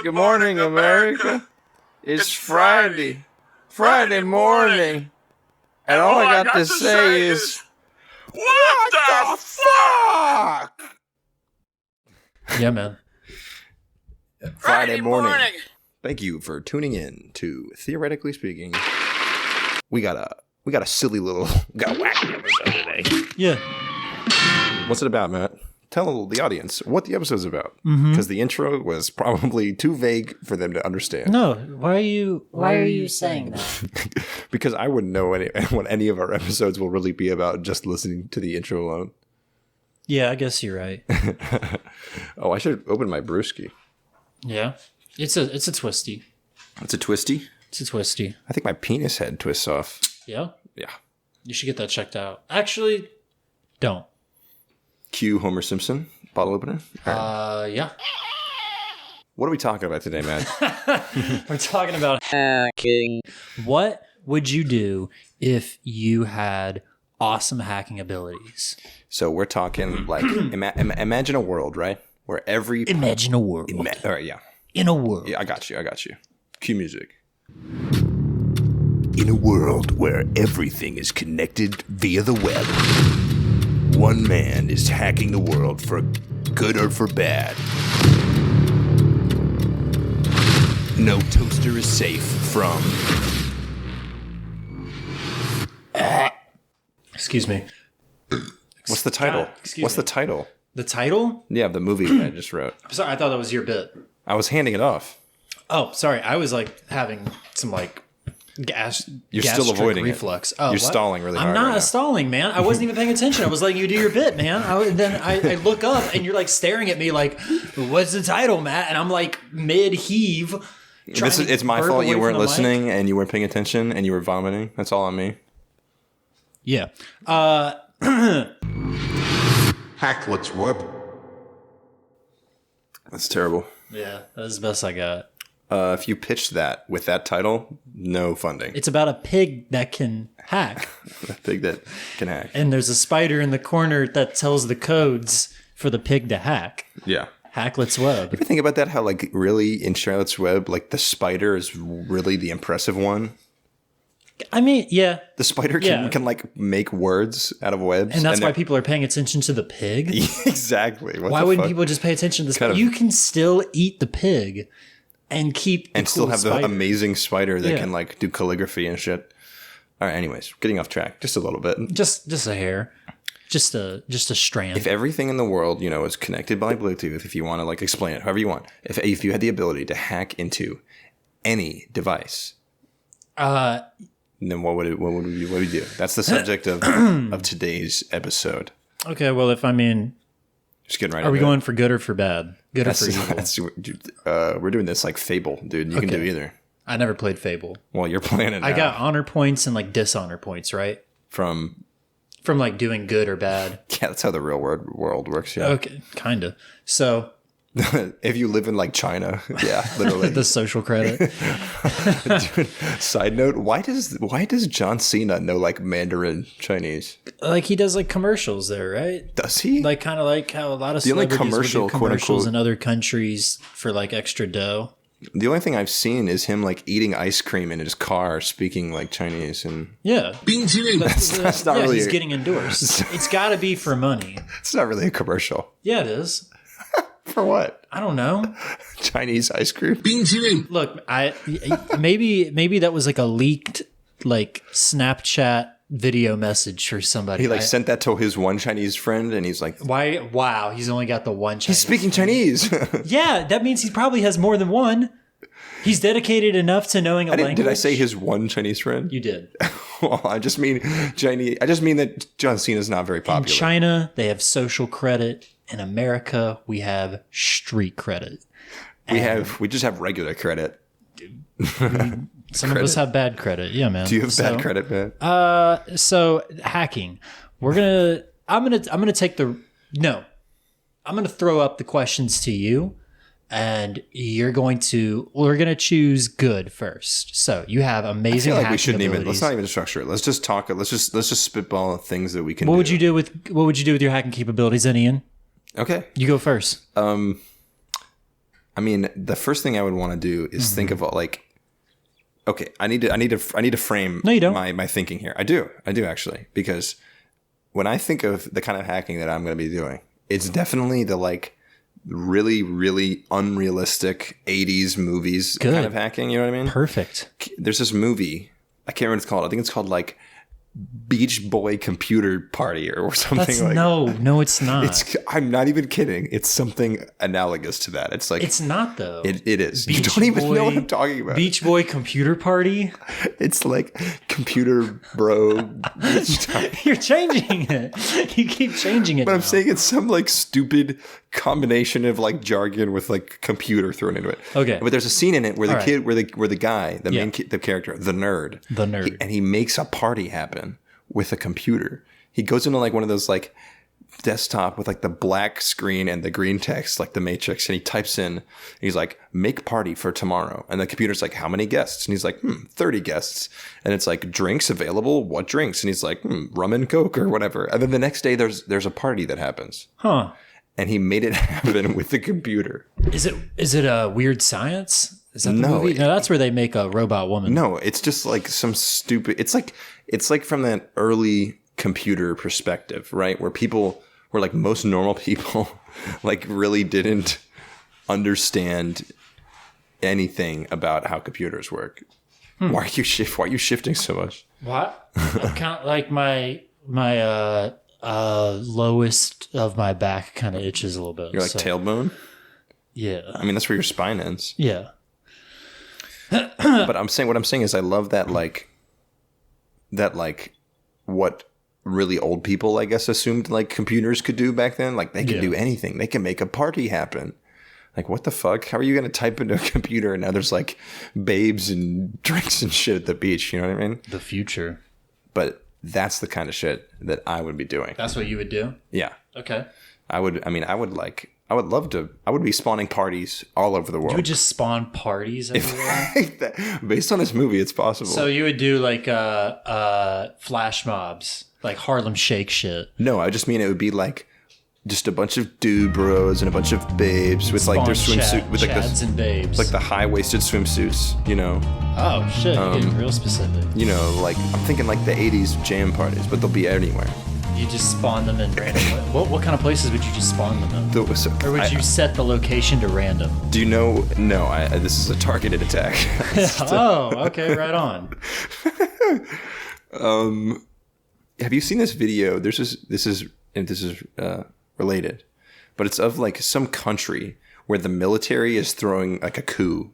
Good morning, America. It's Friday. Friday morning. And all I got to say is, what the fuck? Yeah, man. Friday morning. Thank you for tuning in to Theoretically Speaking. We got a silly little, wacky episode today. Yeah. What's it about, Matt? Tell the audience what the episode's about. Because the intro was probably too vague for them to understand. No, why are you saying that? Because I wouldn't know what any of our episodes will really be about just listening to the intro alone. Yeah, I guess you're right. Oh, I should open my brewski. Yeah. It's a twisty. It's a twisty? It's a twisty. I think my penis head twists off. Yeah? Yeah. You should get that checked out. Actually, don't. Cue Homer Simpson bottle opener. Right. Yeah. What are we talking about today, man? We're talking about hacking. What would you do if you had awesome hacking abilities? So we're talking like imagine a world, right? Where every imagine a world. All right, yeah. In a world. Yeah, I got you. Cue music. In a world where everything is connected via the web, one man is hacking the world for good or for bad. No toaster is safe from... Excuse me. What's the title? Excuse me. The title? The title? Yeah, the movie that I just wrote. I'm sorry, I thought that was your bit. I was handing it off. Oh, sorry. I was like having some like You're still avoiding reflux. It. Oh, You're stalling really hard. I'm not right stalling, man. I wasn't even paying attention. I was letting you do your bit, man. Then I look up and you're like staring at me like, "What's the title, Matt?" And I'm like mid heave. It's my fault you weren't listening and you weren't paying attention and you were vomiting. That's all on me. Yeah. Hacklets web. That's terrible. Yeah, that's the best I got. If you pitched that with that title, no funding. It's about a pig that can hack. A pig that can hack. And there's a spider in the corner that tells the codes for the pig to hack. Yeah. Hacklet's Web. You ever think about that? How like really in Charlotte's Web, like the spider is really the impressive one. I mean, yeah. The spider can like make words out of webs. And that's why people are paying attention to the pig? Exactly. Why wouldn't people just pay attention to the spider? You can still eat the pig and keep the and still have spider. The amazing spider that can like do calligraphy and shit. All right, anyways, getting off track just a little bit. Just a hair. Just a strand. If everything in the world, is connected by Bluetooth, if you want to like explain it however you want, if you had the ability to hack into any device, then what would you do? That's the subject of today's episode. Okay, well, just getting right. Are we going for good or for bad? Good or for evil? We're doing this like Fable, dude. You can do either. I never played Fable. Well, you're playing it now. I got honor points and like dishonor points, right? From like doing good or bad. Yeah, that's how the real world works. Yeah. Okay, kind of. So. If you live in like China, yeah, literally the social credit. Dude, side note: Why does John Cena know like Mandarin Chinese? Like he does like commercials there, right? Does he? Like kind of like how a lot of the only celebrities would do commercials quote, in other countries for like extra dough. The only thing I've seen is him like eating ice cream in his car, speaking like Chinese, and yeah, that's not really. He's getting endorsed. It's got to be for money. It's not really a commercial. Yeah, it is. For what? I don't know. Chinese ice cream? Look, maybe that was like a leaked like Snapchat video message for somebody. He like sent that to his one Chinese friend and he's like, "Why? Wow, he's only got the one Chinese." He's speaking Chinese. Yeah, that means he probably has more than one. He's dedicated enough to knowing a language. Did I say his one Chinese friend? You did. Well, I just mean Chinese. I just mean that John Cena's not very popular. In China, they have social credit. In America, we have street credit. We just have regular credit. Some of us have bad credit. Yeah, man. Do you have bad credit, man? So hacking. I'm gonna throw up the questions to you, and we're gonna choose good first. So you have amazing. I feel like we shouldn't abilities. Let's not even structure it. Let's just talk. Let's just spitball things that we can. What would you do with your hacking capabilities, then, Ian? Okay, you go first. I'm I mean, the first thing I would want to do is think of like, okay, I need to frame No, you don't. my thinking here. I do actually, because when I think of the kind of hacking that I'm going to be doing, it's definitely the like really, really unrealistic 80s movies kind of hacking. You know what I mean? Perfect. There's this movie. I can't remember what it's called. I think it's called like Beach Boy Computer Party or something. That's like no, it's not. I'm not even kidding. It's something analogous to that. It's like It's not though. it is. You Beach don't even know Boy- what I'm talking about. Beach Boy Computer Party. It's like computer bro. You're changing it. You keep changing it. But I'm now. saying it's some like stupid combination of like jargon with like computer thrown into it. Okay. But there's a scene in it where the All right. kid, where the guy, the main the character, the nerd, and he makes a party happen with a computer. He goes into like one of those like desktop with like the black screen and the green text, like the Matrix, and he types in, he's like, make party for tomorrow. And the computer's like, how many guests? And he's like, 30 guests. And it's like, drinks available? What drinks? And he's like, rum and coke or whatever. And then the next day there's a party that happens. Huh. And he made it happen with the computer. Is it a Weird Science? Is that the No, movie? No, that's where they make a robot woman. No, it's just like some stupid, it's like from that early computer perspective, right? Where like most normal people like really didn't understand anything about how computers work. Why are you shifting so much? What? I'm kind of like my lowest of my back kind of itches a little bit. You're like tailbone? Yeah. I mean, that's where your spine ends. Yeah. But what I'm saying is I love that what really old people, I guess, assumed like computers could do back then. Like they can do anything. They can make a party happen. Like, what the fuck? How are you going to type into a computer and now there's like babes and drinks and shit at the beach? You know what I mean? The future. But that's the kind of shit that I would be doing. That's what you would do? Yeah. Okay. I would be spawning parties all over the world. You would just spawn parties everywhere? Based on this movie, it's possible. So you would do like flash mobs, like Harlem Shake shit. No, I just mean it would be like just a bunch of dude bros and a bunch of babes with like their swimsuit with like chads and babes. like the high-waisted swimsuits, you know. Oh shit, you're getting real specific. You know, like I'm thinking like the 80s jam parties, but they'll be anywhere. You just spawn them in random. What kind of places would you just spawn them in? Or would you set the location to random? Do you know? No, this is a targeted attack. Oh, okay, right on. Have you seen this video? This is related, but it's of like some country where the military is throwing like a coup.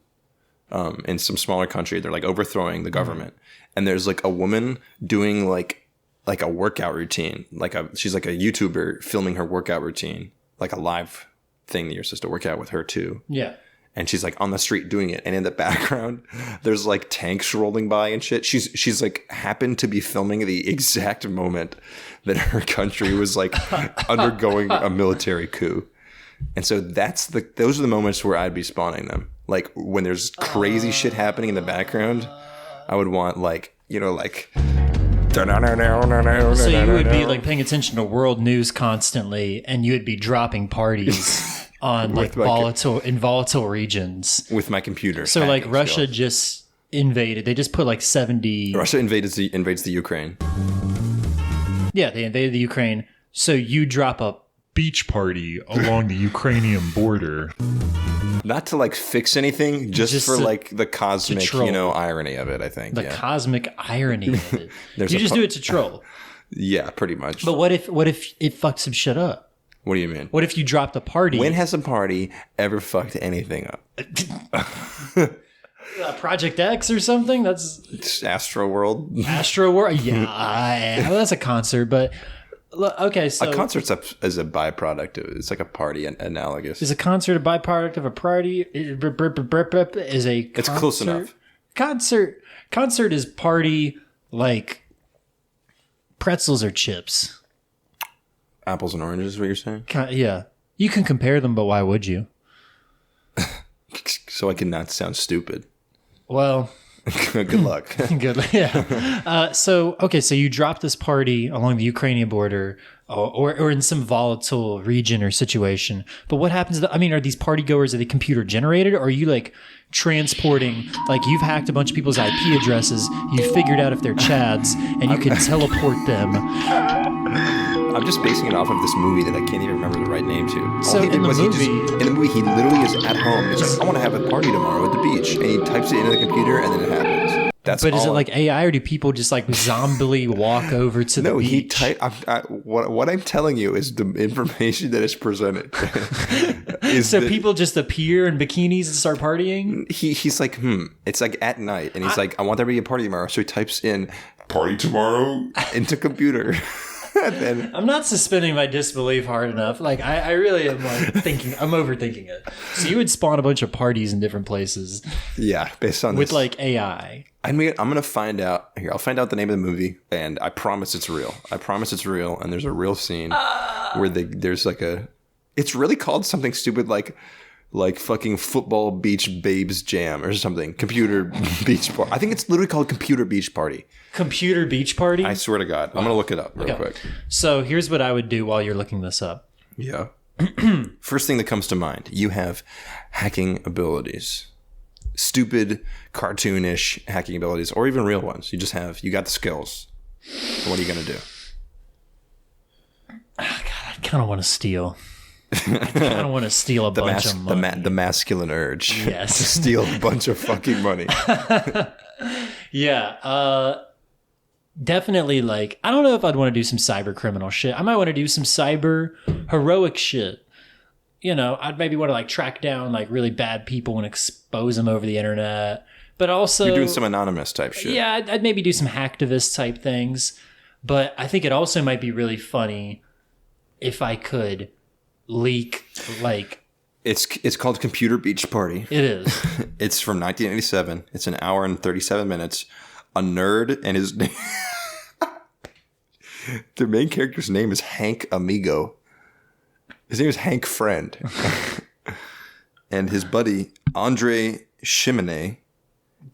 In some smaller country, they're like overthrowing the government, and there's like a woman doing like a workout routine, she's like a YouTuber filming her workout routine, like a live thing that you're supposed to work out with her too. Yeah. And she's like on the street doing it, and in the background there's like tanks rolling by and shit. She's like happened to be filming the exact moment that her country was like undergoing a military coup. And so those are the moments where I'd be spawning them. Like when there's crazy shit happening in the background, I would want like, you know, like So you would be like paying attention to world news constantly, and you would be dropping parties on like volatile regions with my computer. So like Russia just invaded. They just put like 70. Russia invades the Ukraine. Yeah, they invaded the Ukraine. So you drop a beach party along the Ukrainian border. Not to like fix anything, just for like the cosmic, you know, irony of it, I think. The cosmic irony of it. You just do it to troll. Yeah, pretty much. But what if it fucks some shit up? What do you mean? What if you dropped a party? When has a party ever fucked anything up? Project X or something? That's Astro World. Astro World? Yeah. Well, that's a concert, but okay, so a concert's as a byproduct. It's like a party analogous. Is a concert a byproduct of a party? It's close enough. Concert is party like pretzels or chips. Apples and oranges is what you're saying? Yeah. You can compare them, but why would you? So I can not sound stupid. Well, Good luck. Good. Yeah. So you drop this party along the Ukrainian border or in some volatile region or situation. But what happens? Are these party goers, are they computer generated, or are you like transporting, like you've hacked a bunch of people's IP addresses, you figured out if they're Chads, and you can teleport them? I'm just basing it off of this movie that I can't even remember the right name to. So in the movie, he literally is at home. He's like, I want to have a party tomorrow at the beach. And he types it into the computer and then it happens. But is it like AI, or do people just like zombily walk over to the beach? What I'm telling you is the information that is presented. People just appear in bikinis and start partying? He's like, it's like at night. And he's like, I want there to be a party tomorrow. So he types in party tomorrow into computer. Then, I'm not suspending my disbelief hard enough. Like I really am like thinking, I'm overthinking it. So you would spawn a bunch of parties in different places. Yeah, based on with like AI. I'm gonna find out here. I'll find out the name of the movie, and I promise it's real. And there's a real scene where there's like it's really called something stupid like fucking football beach babes jam or something. Computer beach party. I think it's literally called Computer Beach Party. Computer Beach Party? I swear to God. I'm going to look it up real quick. So here's what I would do while you're looking this up. Yeah. First thing that comes to mind, you have hacking abilities. Stupid, cartoonish hacking abilities, or even real ones. You got the skills. What are you going to do? God, I kind of want to steal. I don't want to steal a bunch of money. The masculine urge. Yes. To steal a bunch of fucking money. Yeah. Definitely, like, I don't know if I'd want to do some cyber criminal shit. I might want to do some cyber heroic shit. You know, I'd maybe want to like track down like really bad people and expose them over the internet. But also, you're doing some anonymous type shit. Yeah, I'd maybe do some hacktivist type things. But I think it also might be really funny if I could leak like it's called Computer Beach Party. It is. It's from 1987. It's an hour and 37 minutes. A nerd and his name. The main character's name is Hank Amigo. His name is Hank Friend. And his buddy Andre Chimene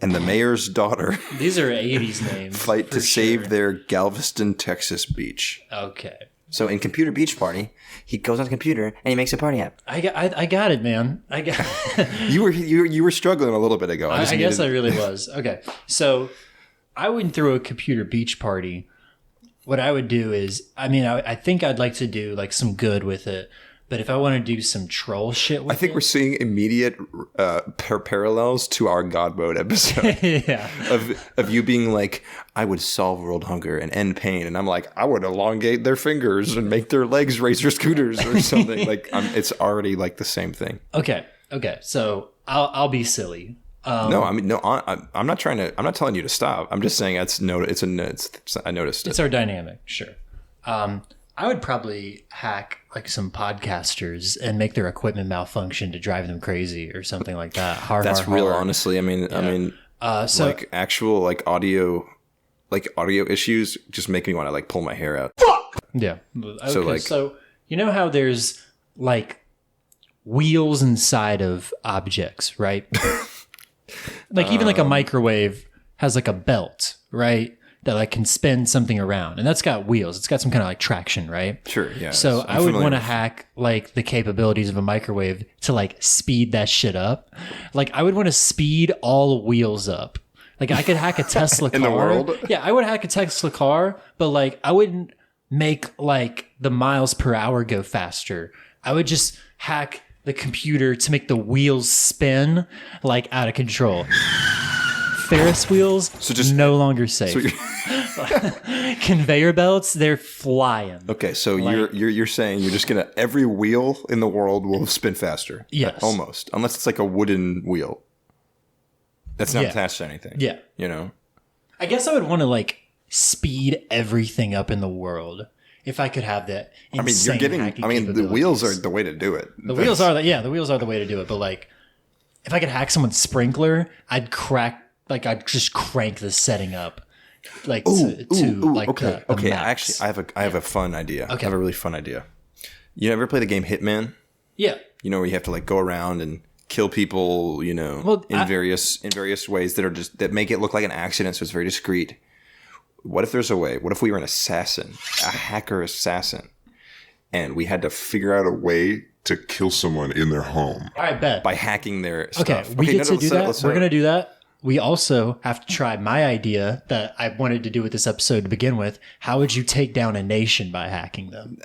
and the mayor's daughter. These are 80s names. Fight to save their Galveston, Texas beach. Okay. So in Computer Beach Party, he goes on the computer and he makes a party app. I got it, man. I got it. You were struggling a little bit ago. I guess I really was. Okay. So I went through a Computer Beach Party. What I would do is, I think I'd like to do like some good with it. But if I want to do some troll shit with it... I think we're seeing immediate parallels to our God Mode episode. Yeah. Of you being like, I would solve world hunger and end pain. And I'm like, I would elongate their fingers and make their legs racer scooters or something. Like, it's already like the same thing. Okay. So I'll be silly. I'm not telling you to stop. I'm just saying I noticed it. It's our dynamic. Sure. I would probably hack like some podcasters and make their equipment malfunction to drive them crazy or something like that. That's real, honestly. So like actual like audio issues just make me want to like pull my hair out. Yeah. Okay, so you know how there's like wheels inside of objects, right? Like even like a microwave has like a belt, right? That like can spin something around, and that's got wheels. It's got some kind of like traction, right? Sure, yeah. So I would want to hack like the capabilities of a microwave to like speed that shit up. Like I would want to speed all wheels up. Like I could hack a Tesla car. In the world? Yeah, I would hack a Tesla car, but like I wouldn't make like the miles per hour go faster. I would just hack the computer to make the wheels spin like out of control. Ferris wheels, so just no longer safe. Conveyor belts, they're flying. Okay, so you're saying you're just gonna every wheel in the world will spin faster. Yes, almost, unless it's like a wooden wheel that's not attached to anything. Yeah, you know. I guess I would want to like speed everything up in the world if I could have that. The wheels are the way to do it. The wheels are the way to do it. But like, if I could hack someone's sprinkler, I'd just crank the setting up, like okay. Actually, I have a fun idea. Okay. I have a really fun idea. You ever play the game Hitman? Yeah. You know where you have to like go around and kill people, you know, Well, in various ways that make it look like an accident, so it's very discreet. What if there's a way? What if we were an assassin, a hacker assassin, and we had to figure out a way to kill someone in their home? All right, bet. by hacking their Okay, stuff? we get to do that. Let's We're going to do that. We also have to try my idea that I wanted to do with this episode to begin with. How would you take down a nation by hacking them?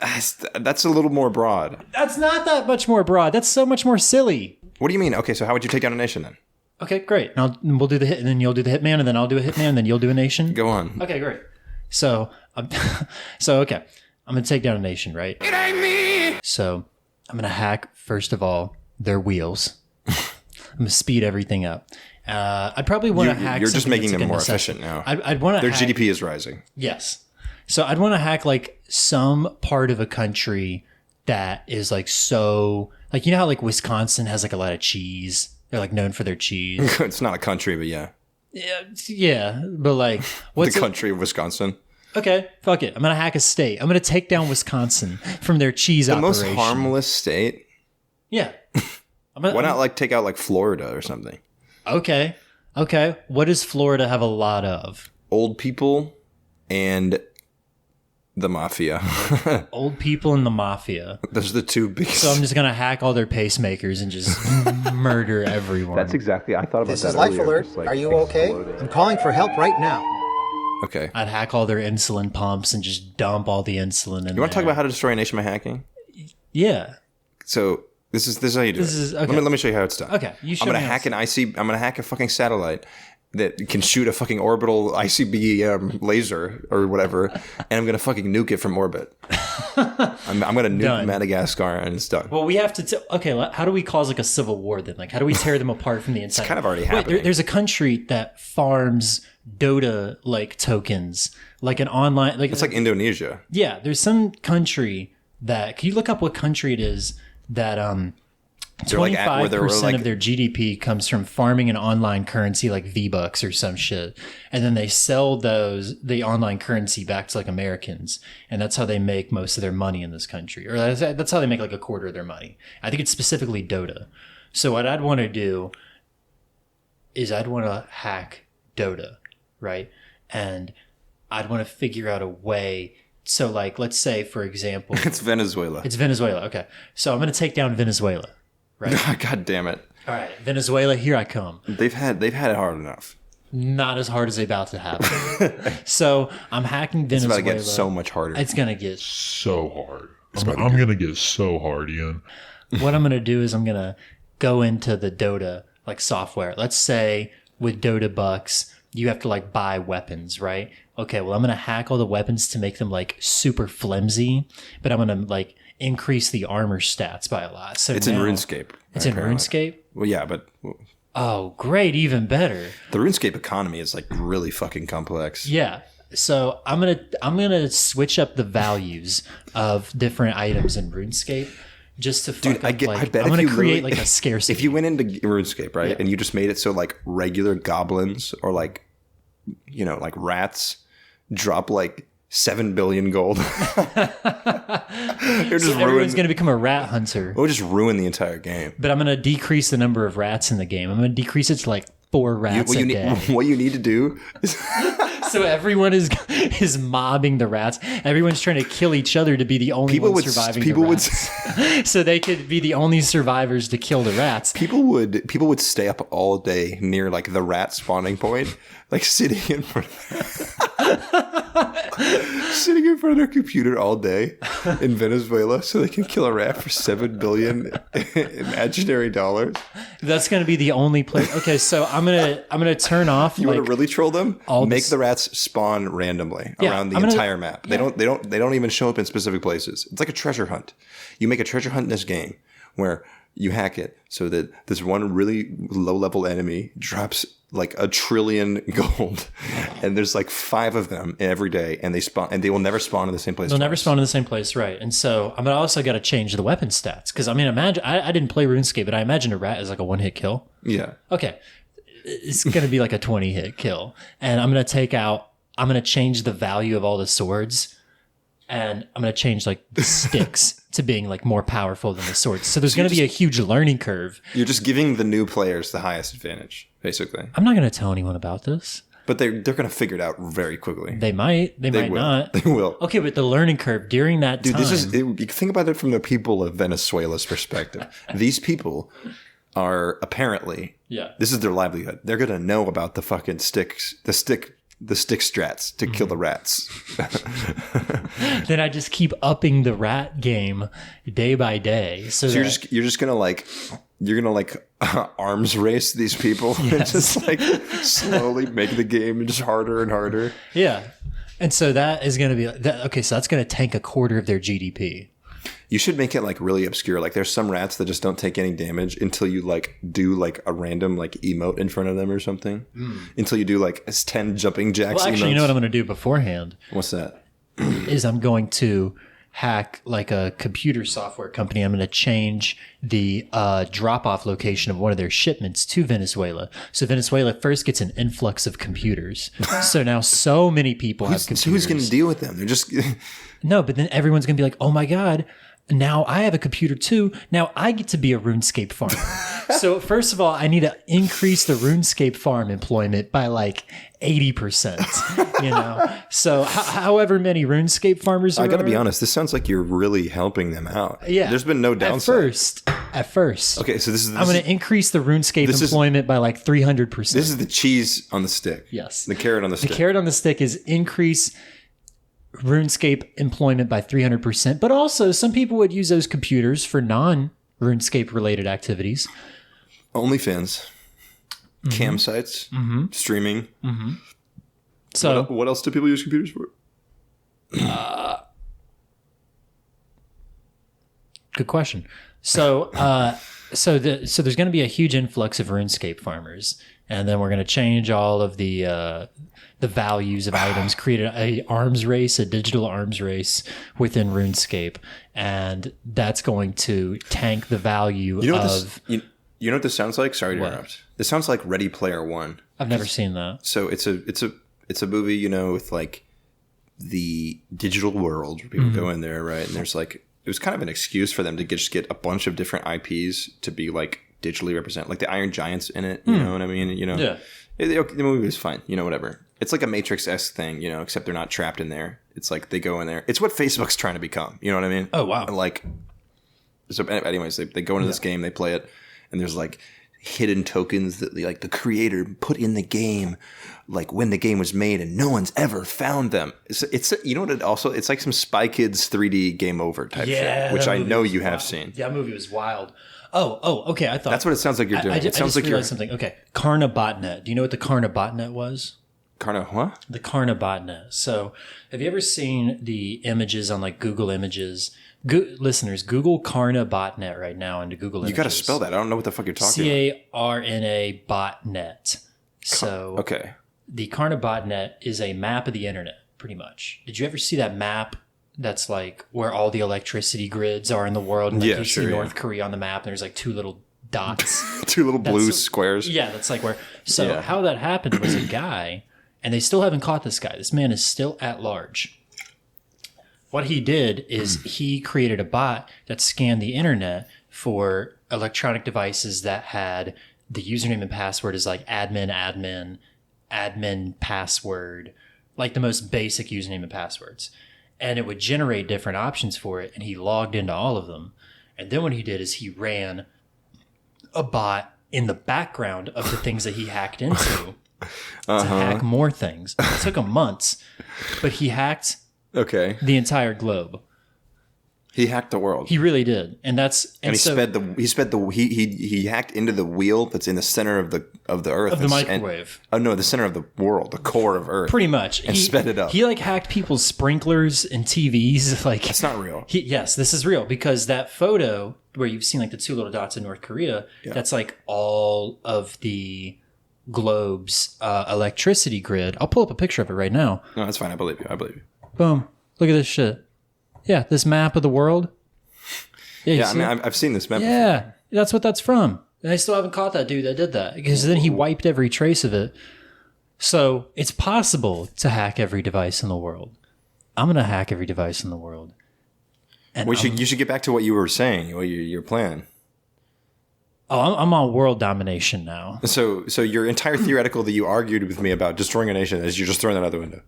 That's a little more broad. That's not that much more broad. That's so much more silly. What do you mean? Okay, so how would you take down a nation then? Okay, great. We'll do the hit, and then you'll do the hitman, and then I'll do a hitman, and then you'll do a nation. Go on. Okay, great. So, okay, I'm gonna take down a nation, right? It ain't me. So, I'm gonna hack first of all their wheels. I'm gonna speed everything up. I'd probably want to hack. You're just something making that's them like a more necessity. efficient now. I'd want to. Their GDP is rising. Yes. So I'd want to hack like some part of a country that is like so like, you know how like Wisconsin has like a lot of cheese. They're like known for their cheese. It's not a country, but yeah. Yeah, but like what's the country of Wisconsin? Okay, fuck it. I'm gonna hack a state. I'm gonna take down Wisconsin from their cheese operation. The most harmless state. Yeah. Why not like take out like Florida or something? Okay. What does Florida have a lot of? Old people and the mafia. Old people and the mafia. Those are the two biggest. So I'm just gonna hack all their pacemakers and just murder everyone. That's exactly. I thought about This that. is Life earlier. Alert. Just, like, Are you okay? exploding. I'm calling for help right now. Okay. I'd hack all their insulin pumps and just dump all the insulin in. You want to talk about how to destroy a nation by hacking? Yeah. So this is how you do it. Okay. Let me show you how it's done. Okay, you show I'm gonna me how hack I'm gonna hack a fucking satellite that can shoot a fucking orbital ICB laser or whatever, and I'm gonna fucking nuke it from orbit. I'm gonna nuke Done. Madagascar, and it's done. Well, we have to. Okay, how do we cause like a civil war then? Like, how do we tear them apart from the inside? It's kind of already Wait, happening. there's a country that farms Dota like tokens, like an online. Like It's like Indonesia. yeah, there's some country that. Can you look up what country it is that 25% of their GDP comes from farming an online currency like V-Bucks or some shit. And then they sell the online currency back to like Americans. And that's how they make most of their money in this country. Or that's how they make like a quarter of their money. I think it's specifically Dota. So what I'd want to do is I'd want to hack Dota, right? And I'd want to figure out a way. So like, let's say, for example, It's Venezuela. it's Venezuela. Okay. So I'm going to take down Venezuela. Right. God damn it! All right, Venezuela, here I come. They've had it hard enough. Not as hard as they about to happen. So I'm hacking It's Venezuela. about to get so much harder. It's gonna get. So hard. I'm gonna get so hard, Ian. What I'm gonna do is I'm gonna go into the Dota like software. Let's say with Dota bucks, you have to like buy weapons, right? Okay, well I'm gonna hack all the weapons to make them like super flimsy, but I'm gonna like increase the armor stats by a lot. So it's now, in RuneScape. It's in RuneScape. Well, yeah, but Oh, great! Even better. the RuneScape economy is like really fucking complex. Yeah. So I'm gonna switch up the values of different items in RuneScape just to fuck I up, bet I'm if gonna you create really- like a scarcity. If you went into RuneScape, right, Yeah. and you just made it so like regular goblins or like, you know, like rats drop like 7 billion gold, they're just everyone's ruin. gonna become a rat hunter, It would just ruin the entire game. but I'm gonna decrease the number of rats in the game. I'm gonna decrease it to like 4 rats a day. What you need to do is So everyone is mobbing the rats. Everyone's trying to kill each other to be the only ones surviving. people the would rats. So they could be the only survivors to kill the rats. people would stay up all day near like the rat spawning point, like sitting in front sitting in front of their computer all day in Venezuela so they can kill a rat for 7 billion imaginary dollars. That's gonna be the only place. Okay, so I'm gonna turn off. You like, want to really troll them? Make this- the rats spawn randomly Yeah, around the I'm gonna- entire map. They don't even show up in specific places. It's like a treasure hunt. You make a treasure hunt in this game where you hack it so that this one really low level enemy drops like 1 trillion gold, and there's like 5 of them every day, and they will never spawn in the same place. They'll never twice. spawn in the same place, right? And so I'm also got to change the weapon stats because I mean, imagine I didn't play RuneScape, but I imagine a rat is like a 1-hit kill. Yeah. Okay, it's gonna be like a 20-hit kill, and I'm gonna change the value of all the swords and I'm going to change like the sticks to being like more powerful than the swords. So there's going to be a huge learning curve. You're just giving the new players the highest advantage, basically. I'm not going to tell anyone about this. But they're going to figure it out very quickly. They might. They might will. not. They will. Okay, but the learning curve during that time. You think about it from the people of Venezuela's perspective. These people are apparently, this is their livelihood. They're going to know about the fucking sticks, the stick strats to kill the rats. Then I just keep upping the rat game day by day. So you're just going to like, you're going to like arms race these people and just like slowly make the game just harder and harder. Yeah. And so that is going to be, okay, so that's going to tank a quarter of their GDP. You should make it like really obscure. Like there's some rats that just don't take any damage until you like do like a random like emote in front of them or something. Until you do like 10 jumping jacks. Well, actually, emotes. you know what I'm going to do beforehand? What's that? Is I'm going to hack like a computer software company. I'm going to change the drop-off location of one of their shipments to Venezuela. So Venezuela first gets an influx of computers. So now so many people have computers. So who's going to deal with them? They're just... No, but then everyone's going to be like, oh my God, now I have a computer too. Now I get to be a RuneScape farmer. So first of all, I need to increase the RuneScape farm employment by like 80%, you know? So however many RuneScape farmers I got to be honest, this sounds like you're really helping them out. Yeah. There's been no downside. At first. Okay, so I'm going to increase the RuneScape employment by like 300%. This is the cheese on the stick. Yes. The carrot on the stick. The carrot on the stick is increase RuneScape employment by 300%, but also some people would use those computers for non-RuneScape related activities. OnlyFans, cam sites, streaming. So what else do people use computers for? Good question. So so there's going to be a huge influx of RuneScape farmers, and then we're going to change all of the values of items, create a digital arms race within RuneScape, and that's going to tank the value of. You know what this sounds like? Sorry to interrupt. This sounds like Ready Player One. I've never seen that. So it's a movie, you know, with like the digital world where people go in there, right? And there's like, it was kind of an excuse for them to just get a bunch of different IPs to be like digitally represent, like the Iron Giant's in it. You know what I mean? You know, the movie was fine. You know, whatever. It's like a Matrix-esque thing, you know, except they're not trapped in there. It's like they go in there. It's what Facebook's trying to become. You know what I mean? Oh wow! Like, so anyways, they go into this game, they play it, and there's like hidden tokens that like the creator put in the game, like when the game was made, and no one's ever found them. It's you know what it also, it's like some Spy Kids 3D Game Over type shit, which I know you have seen. Yeah, that movie was wild. Oh, okay. I thought that's what it sounds like you're doing. It sounds like you're something. Okay, Karna botnet. Do you know what the Karna botnet was? Karna what? The Karna botnet. So, have you ever seen the images on like Google Images? Listeners, Google Karna botnet right now into Google Images. You got to spell that. I don't know what the fuck you're talking about. CARNA botnet. So, okay. The Karna botnet is a map of the internet, pretty much. Did you ever see that map? That's like where all the electricity grids are in the world, and like you see North Korea on the map, and there's like two little dots, two little blue squares. Yeah, that's like where. So how that happened was a guy, and they still haven't caught this guy. This man is still at large. What he did is he created a bot that scanned the internet for electronic devices that had the username and password is like admin password, like the most basic username and passwords. And it would generate different options for it, and he logged into all of them. And then what he did is he ran a bot in the background of the things that he hacked into to hack more things. It took him months, but he hacked the entire globe. He hacked the world. He really did, and he hacked into the wheel that's in the center of the Earth of the microwave. The center of the world, the core of Earth, pretty much, and sped it up. He like hacked people's sprinklers and TVs. Like that's not real. Yes, this is real because that photo where you've seen like the two little dots in North Korea, that's like all of the globe's electricity grid. I'll pull up a picture of it right now. No, that's fine. I believe you. Boom! Look at this shit. Yeah, this map of the world. Yeah, I mean, I've seen this map before. That's what that's from. And I still haven't caught that dude that did that because then he wiped every trace of it. So it's possible to hack every device in the world. I'm gonna hack every device in the world. And you should get back to what you were saying. What your plan? Oh, I'm on world domination now. So your entire theoretical that you argued with me about destroying a nation is you're just throwing that out the window.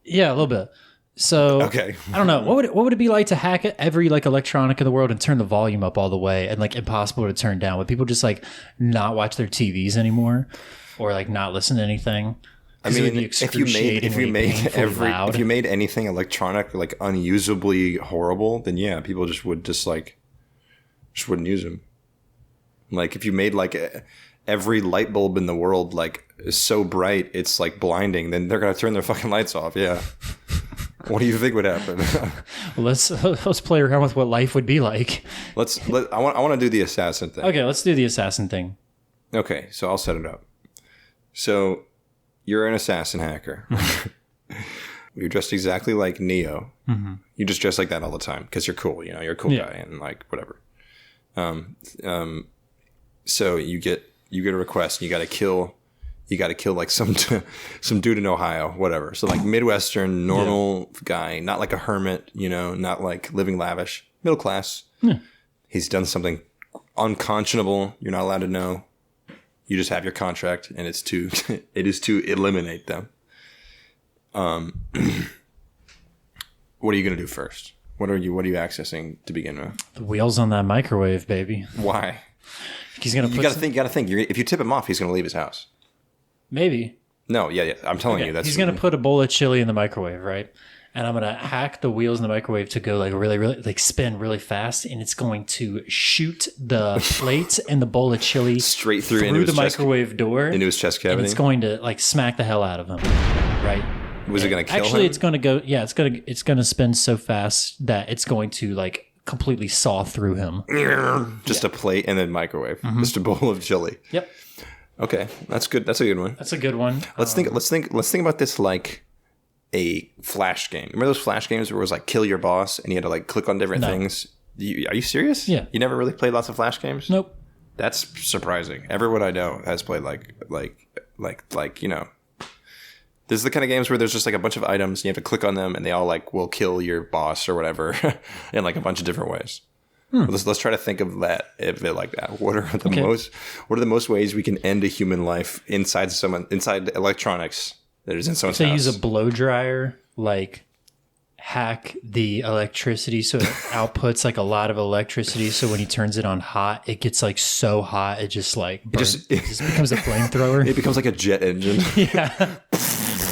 Yeah, a little bit. So okay, I don't know what would it be like to hack every like electronic in the world and turn the volume up all the way and like impossible to turn down? Would people just like not watch their TVs anymore or like not listen to anything? I mean, if you made anything electronic like unusably horrible, then yeah, people just wouldn't use them. Like if you made like every light bulb in the world like so bright it's like blinding, then they're gonna turn their fucking lights off. Yeah. What do you think would happen? Well, let's play around with what life would be like. I want to do the assassin thing. Okay, let's do the assassin thing. Okay, so I'll set it up. So you're an assassin hacker. You're dressed exactly like Neo. Mm-hmm. You just dress like that all the time because you're cool. You know, you're a cool guy and like whatever. So you get a request. And you got to kill like some dude in Ohio, whatever. So like Midwestern, normal guy, not like a hermit, you know, not like living lavish, middle class. Yeah. He's done something unconscionable. You're not allowed to know. You just have your contract, and it is to eliminate them. What are you gonna do first? What are you accessing to begin with? The wheels on that microwave, baby. Why? He's gonna. You got to think. If you tip him off, he's gonna leave his house. Maybe. No, yeah. I'm telling you, he's gonna put a bowl of chili in the microwave, right? And I'm gonna hack the wheels in the microwave to go like really, really like spin really fast, and it's going to shoot the plate and the bowl of chili straight through into the microwave door into his chest cavity. And it's going to like smack the hell out of him, right? Was it going to kill him? Actually, it's going to go. Yeah, it's going to spin so fast that it's going to like completely saw through him. Just a plate and then microwave. Mm-hmm. Just a bowl of chili. Yep. Okay, that's good. That's a good one. That's a good one. Let's think about this like a flash game. Remember those flash games where it was like kill your boss and you had to like click on different things? Are you serious? Yeah. You never really played lots of flash games? Nope. That's surprising. Everyone I know has played like you know. This is the kind of games where there's just like a bunch of items and you have to click on them and they all like will kill your boss or whatever in like a bunch of different ways. Let's try to think of that a bit like that. What are the most ways we can end a human life inside electronics that is in someone's house? They use a blow dryer, like hack the electricity so it outputs like a lot of electricity. So when he turns it on hot, it gets like so hot it just like burns. It just becomes a flamethrower. It becomes like a jet engine. Yeah.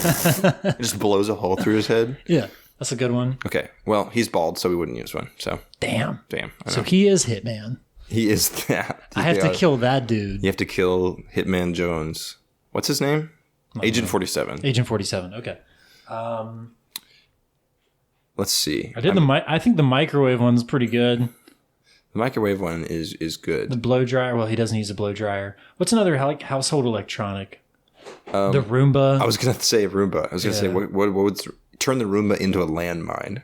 It just blows a hole through his head. Yeah. That's a good one. Okay. Well, he's bald, so we wouldn't use one. So damn. So he is Hitman. He is that. I have to kill that dude. You have to kill Hitman Jones. What's his name? Agent 47. Agent 47. Okay. Let's see. I think the microwave one's pretty good. The microwave one is good. The blow dryer. Well, he doesn't use a blow dryer. What's another like household electronic? The Roomba. I was gonna say Roomba. I was gonna say what would turn the Roomba into a landmine.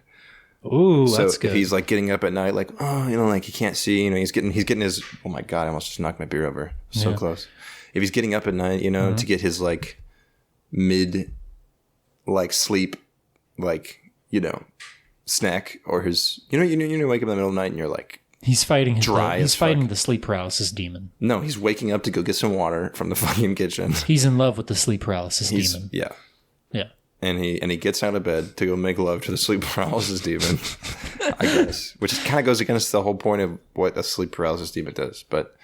Ooh, so that's good. If he's like getting up at night, like like he can't see, he's getting his. Oh my god! I almost just knocked my beer over. So close. If he's getting up at night, to get his like mid, like sleep, like snack or his, you wake up in the middle of the night and you're like. He's fighting the sleep paralysis demon. No, he's waking up to go get some water from the fucking kitchen. He's in love with the sleep paralysis demon. Yeah. Yeah. And he gets out of bed to go make love to the sleep paralysis demon, I guess. Which kind of goes against the whole point of what a sleep paralysis demon does. But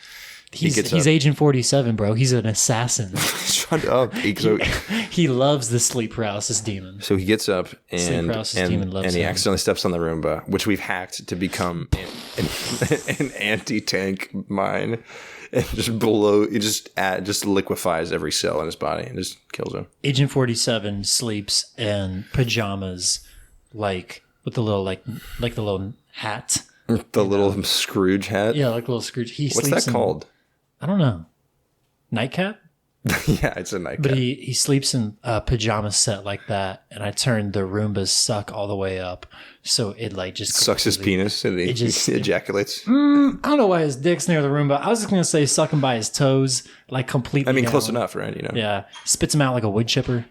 he's Agent 47, bro. He's an assassin. Shut up. He loves the sleep paralysis demon. So he gets up and he accidentally steps on the Roomba, which we've hacked to become an anti-tank mine. And just liquefies every cell in his body and just kills him. Agent 47 sleeps in pajamas, like with the little like the little hat. The little Scrooge hat? Yeah, like a little Scrooge. What's that called? I don't know. Nightcap? Yeah, it's a nightcap. But he sleeps in a pajama set like that, and I turned the Roomba's suck all the way up, so it like just sucks his penis and he ejaculates. I don't know why his dick's near the Roomba. I was just gonna say suck him by his toes, like completely. I mean, close enough, right? Yeah, spits him out like a wood chipper.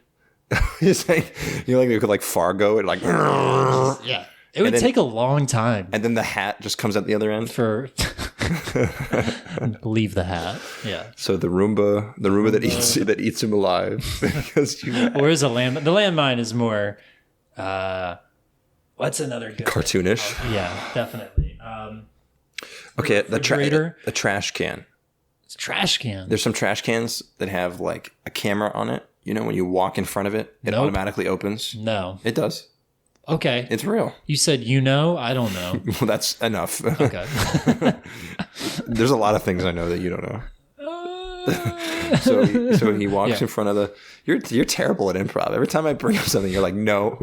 It's like they could like Fargo it like yeah. It would take a long time. And then the hat just comes out the other end. Leave the hat. Yeah. So the Roomba that eats him alive. Where's the landmine? The landmine is more. What's another good cartoonish? Yeah, definitely. Okay, the trash can. It's a trash can. There's some trash cans that have like a camera on it. You know, when you walk in front of it, it automatically opens. No, it does. Okay. It's real. You said I don't know. Well, that's enough. Okay. There's a lot of things I know that you don't know. So he walks in front of the... You're terrible at improv. Every time I bring up something, you're like, no,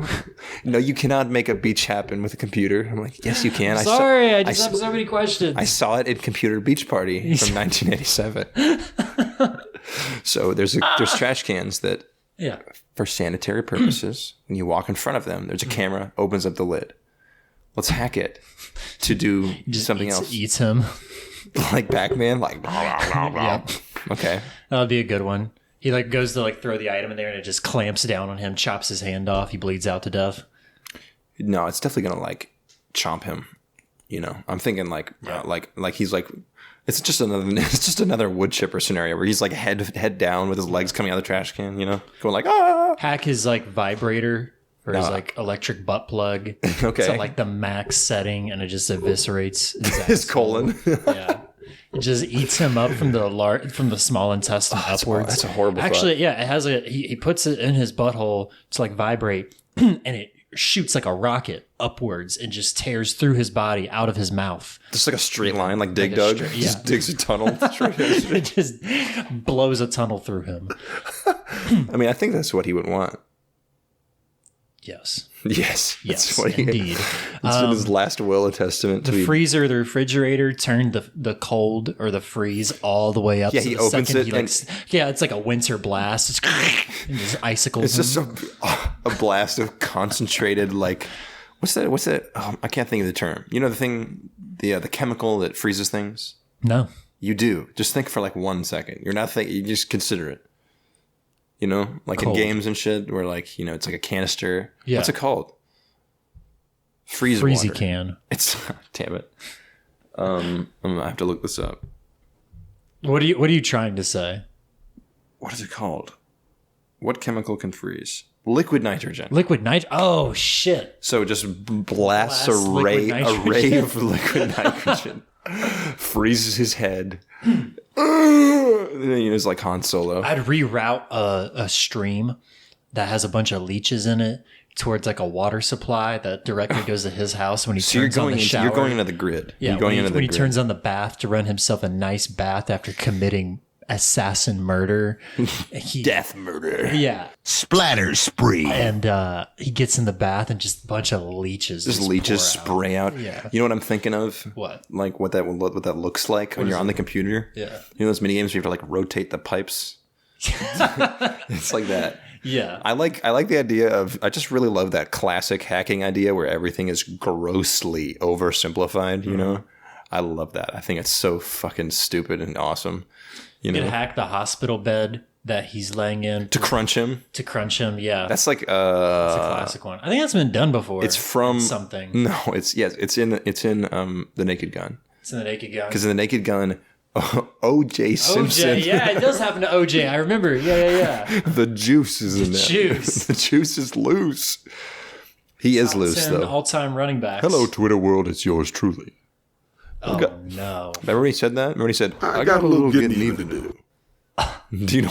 you cannot make a beach happen with a computer. I'm like, yes, you can. Sorry, I just have so many questions. I saw it at Computer Beach Party from 1987. So there's trash cans that... Yeah. For sanitary purposes, when you walk in front of them, there's a camera, opens up the lid. Let's hack it to do something else. Eats him. Like Pac-Man? Like, blah, blah, blah. Yep. Okay. That would be a good one. He like goes to like throw the item in there and it just clamps down on him, chops his hand off. He bleeds out to death. No, it's definitely going to like chomp him. You know, I'm thinking like he's like, it's just another wood chipper scenario where he's like head down with his legs coming out of the trash can, you know, going like, ah. Hack his like vibrator or his like electric butt plug. Okay. To like the max setting and it just eviscerates his colon. Yeah. It just eats him up from the small intestine upwards. That's a horrible Actually, thought. yeah, it has he puts it in his butthole to like vibrate and it shoots like a rocket upwards and just tears through his body out of his mouth. Just like a straight line, like Dig Dug. Just digs a tunnel. It just blows a tunnel through him. I mean, I think that's what he would want. Yes. Yes. Indeed. It's been his last will and testament. The freezer, the refrigerator turned the cold or the freeze all the way up. Yeah, he opens it. It's like a winter blast. And just icicles. It's just a blast of concentrated, like, what's that? Oh, I can't think of the term. You know the thing, the chemical that freezes things? No. You do. Just think for like 1 second. You're not thinking, you just consider it. You know, like cold. In games and shit, where like, you know, it's like a canister. Yeah. What's it called? Freezy water. Can. It's damn it. I'm gonna have to look this up. What are you trying to say? What is it called? What chemical can freeze? Liquid nitrogen. Liquid nitrogen. Oh shit! So it just blasts a ray of liquid nitrogen, freezes his head. And then it's like Han Solo. I'd reroute a stream that has a bunch of leeches in it towards like a water supply that directly goes to his house when he turns on the shower. You're going into the grid. Yeah, when he turns on the bath to run himself a nice bath after committing assassin murder. Death murder. Yeah. Splatter spree. And he gets in the bath and just a bunch of leeches. Just leeches spray out. Yeah. You know what I'm thinking of? What? Like what that looks like when you're on the computer? Yeah. You know those mini games where you have to like rotate the pipes? It's like that. Yeah. I like the idea of, I just really love that classic hacking idea where everything is grossly oversimplified, you know? I love that. I think it's so fucking stupid and awesome. You could hack the hospital bed that he's laying in to crunch him. Yeah. That's like that's a classic one. I think that's been done before. It's from something. No, it's in The Naked Gun. It's in The Naked Gun. Because in The Naked Gun, O.J. Simpson. OJ, yeah, it does happen to O.J. I remember. Yeah. The juice is in there. The juice is loose. He is loose though. All-time running backs. Hello, Twitter world. It's yours truly. Oh, no. Remember when he said that? Remember when he said, I got a little getting even to do. Do you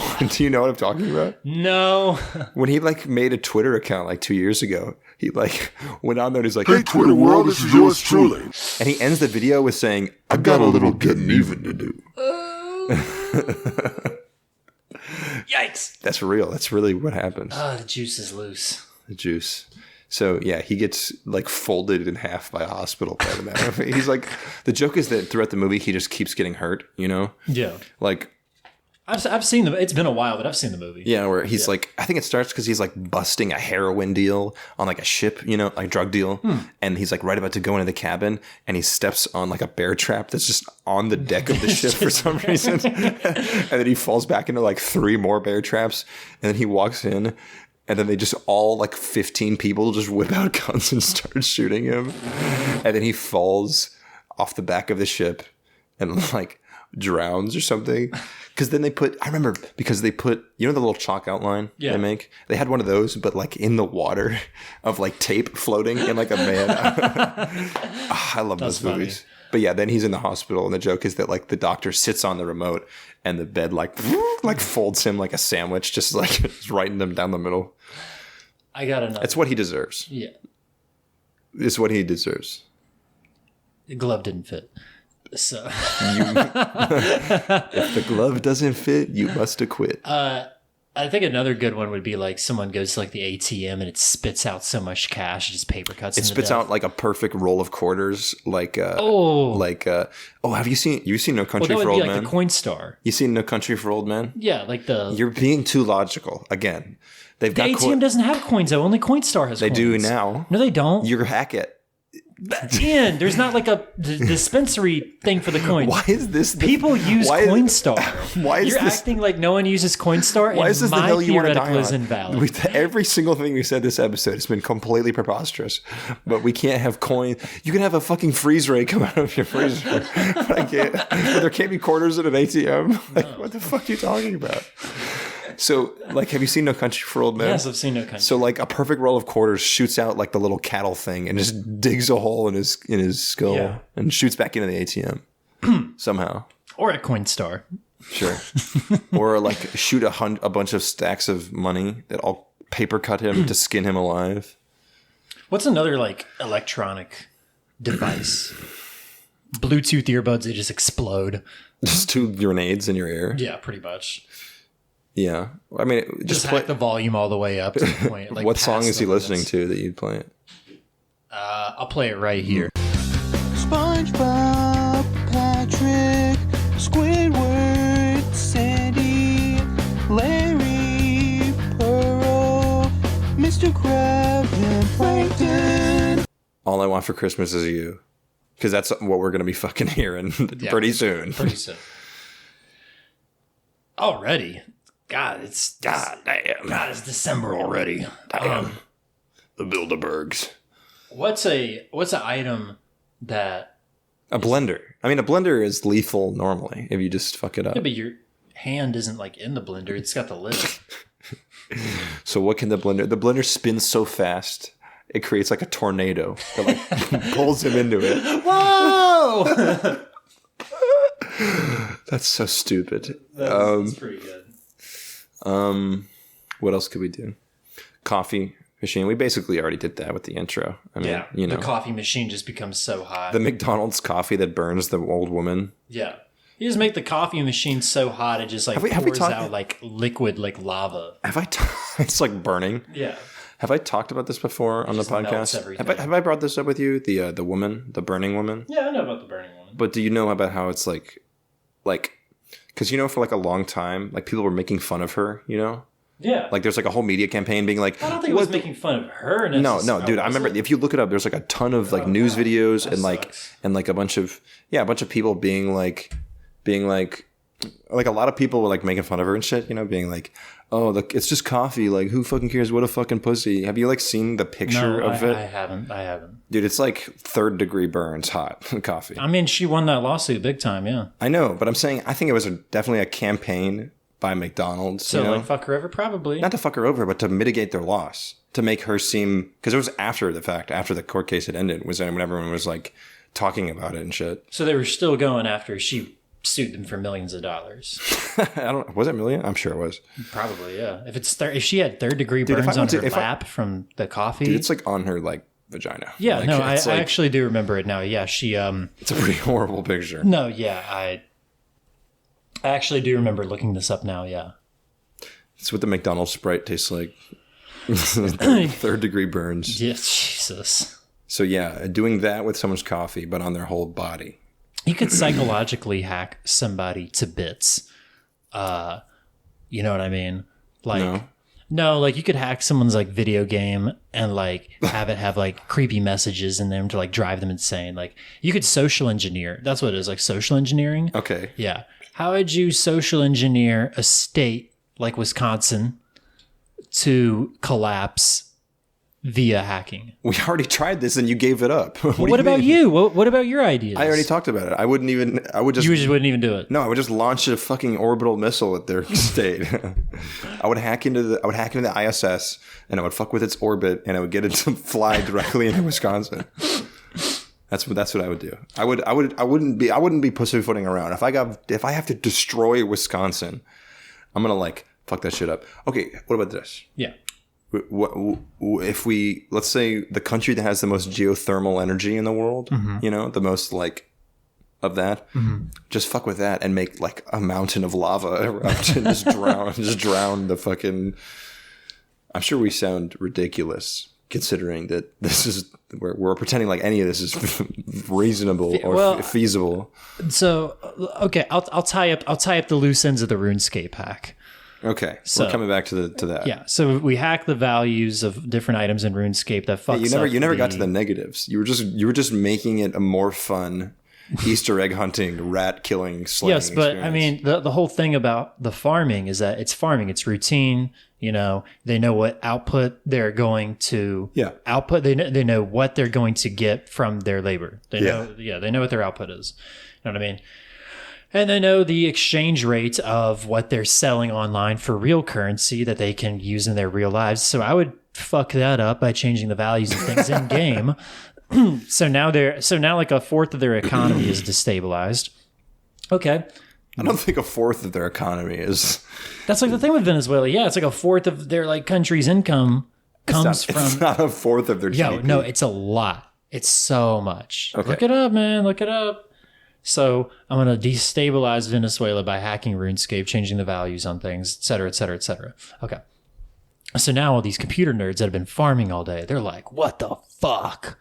know what I'm talking about? No. When he like made a Twitter account like 2 years ago, he like went on there and he's like, hey, Twitter world, this is yours truly. And he ends the video with saying, I got a little getting even to do. Yikes. That's real. That's really what happens. The juice is loose. The juice. So yeah, he gets like folded in half by a hospital bed. He's like, the joke is that throughout the movie, he just keeps getting hurt, you know? Yeah. Like, I've seen it's been a while, but I've seen the movie. Yeah, where he's like, I think it starts because he's like busting a heroin deal on like a ship, you know, like a drug deal. And he's like right about to go into the cabin and he steps on like a bear trap that's just on the deck of the ship for some reason. And then he falls back into like 3 more bear traps. And then he walks in And then they just all, like 15 people just whip out guns and start shooting him. And then he falls off the back of the ship and like drowns or something. Because then I remember because they put, you know the little chalk outline they make? They had one of those, but like in the water of like tape floating in like a man. I love those movies. But yeah, then he's in the hospital, and the joke is that like the doctor sits on the remote, and the bed like folds him like a sandwich, just like writing him down the middle. I got another. It's what he deserves. Yeah, it's what he deserves. The glove didn't fit, so if the glove doesn't fit, you must acquit. I think another good one would be like someone goes to like the ATM and it spits out so much cash, it just paper cuts. It spits out like a perfect roll of quarters, have you seen No Country for Old Men? Like the Coinstar. You seen No Country for Old Men? Yeah, like You're being too logical again. The ATM doesn't have coins though. Only Coinstar has. They coins. do now. No, they don't. You hack it. Ian, there's not like a dispensary thing for the coins. Why is this? People use Coinstar. Why is You're this acting like no one uses Coinstar? Why is this the hill you want to die on? Is invalid. Every single thing we said this episode has been completely preposterous. But we can't have coins. You can have a fucking freeze ray come out of your freezer. But there can't be quarters in an ATM. Like, what the fuck are you talking about? So, like, have you seen No Country for Old Men? Yes, I've seen No Country. So, like, a perfect roll of quarters shoots out like the little cattle thing and just digs a hole in his skull and shoots back into the ATM somehow. Or at Coinstar. Sure. Or like shoot a bunch of stacks of money that all paper cut him to skin him alive. What's another like electronic device? Bluetooth earbuds, they just explode. Just 2 grenades in your ear. Yeah, pretty much. Yeah, I mean, just hack the volume all the way up to the point. Like, what song is he listening to that you'd play it? I'll play it right here. SpongeBob, Patrick, Squidward, Sandy, Larry, Pearl, Mr. Crab, and Plankton. All I Want for Christmas Is You, because that's what we're gonna be fucking hearing pretty soon. Pretty soon. Already. God, it's December already. Damn. The Bilderbergs. What's an item that a blender? I mean, a blender is lethal normally if you just fuck it up. Yeah, but your hand isn't like in the blender; it's got the lid. So what can the blender? The blender spins so fast it creates like a tornado that like pulls him into it. Whoa! That's so stupid. That's pretty good. What else could we do? Coffee machine. We basically already did that with the intro. I mean, you know, the coffee machine just becomes so hot. The McDonald's coffee that burns the old woman. Yeah. You just make the coffee machine so hot it just like pours out like liquid, like lava. It's like burning. Yeah. Have I talked about this before on the podcast? Have I brought this up with you? The woman, the burning woman? Yeah, I know about the burning woman. But do you know about how it's like, because, you know, for like a long time, like people were making fun of her, you know? Yeah. Like there's like a whole media campaign being like, I don't think it was making fun of her necessarily. No, dude, I remember if you look it up, there's like a ton of like news videos and like a bunch of people being like a lot of people were like making fun of her and shit, you know, being like, oh, look, it's just coffee. Like, who fucking cares? What a fucking pussy. Have you like seen the picture of it? I haven't. Dude, it's like 3rd degree burns hot coffee. I mean, she won that lawsuit big time, yeah. I know, but I'm saying I think it was definitely a campaign by McDonald's. So, like, fuck her over, probably. Not to fuck her over, but to mitigate their loss. To make her seem... Because it was after the fact, after the court case had ended, was when everyone was, like, talking about it and shit. So they were still going after she sued them for millions of dollars. Was it million? I'm sure it was. Probably, yeah. If she had 3rd degree burns on her lap from the coffee... Dude, it's, like, on her, like, vagina. Yeah, like, no, I actually do remember it now. Yeah, she... It's a pretty horrible picture. No, yeah, I actually do remember looking this up now, yeah. It's what the McDonald's Sprite tastes like. 3rd degree burns. Yes, Jesus. So yeah, doing that with someone's coffee, but on their whole body. You could psychologically hack somebody to bits. You know what I mean? Like, no, like you could hack someone's like video game and like have it have like creepy messages in them to like drive them insane. Like you could social engineer. That's what it is, like social engineering. Okay. Yeah. How would you social engineer a state like Wisconsin to collapse via hacking. We already tried this and you gave it up. What about you? What about your ideas? I already talked about it. You just wouldn't even do it. No, I would just launch a fucking orbital missile at their state. I would hack into the ISS and I would fuck with its orbit and I would get it to fly directly into Wisconsin. That's what I would do. I wouldn't be pussyfooting around. If I have to destroy Wisconsin, I'm gonna like fuck that shit up. Okay, what about this? Yeah. If let's say the country that has the most geothermal energy in the world, the most like of that, just fuck with that and make like a mountain of lava erupt and just drown the fucking. I'm sure we sound ridiculous considering that this is we're pretending like any of this is reasonable or feasible. So okay, I'll tie up the loose ends of the RuneScape hack. Okay, so we're coming back to that. Yeah, so we hack the values of different items in RuneScape that fucks up. You never got to the negatives. You were just making it a more fun Easter egg hunting, rat killing, slaying. Yes, but experience. I mean the whole thing about the farming is that it's farming, it's routine. You know, they know what output they're going to output. They know what they're going to get from their labor. They know what their output is. You know what I mean? And they know the exchange rate of what they're selling online for real currency that they can use in their real lives. So I would fuck that up by changing the values of things in game. So now like a fourth of their economy is destabilized. Okay. I don't think a fourth of their economy is. That's like the thing with Venezuela. Yeah, it's like a fourth of their like country's income comes from. It's not a fourth of their GDP. No, it's a lot. It's so much. Okay. Look it up, man. Look it up. So I'm going to destabilize Venezuela by hacking RuneScape, changing the values on things, et cetera, et cetera, et cetera. Okay. So now all these computer nerds that have been farming all day, they're like, what the fuck?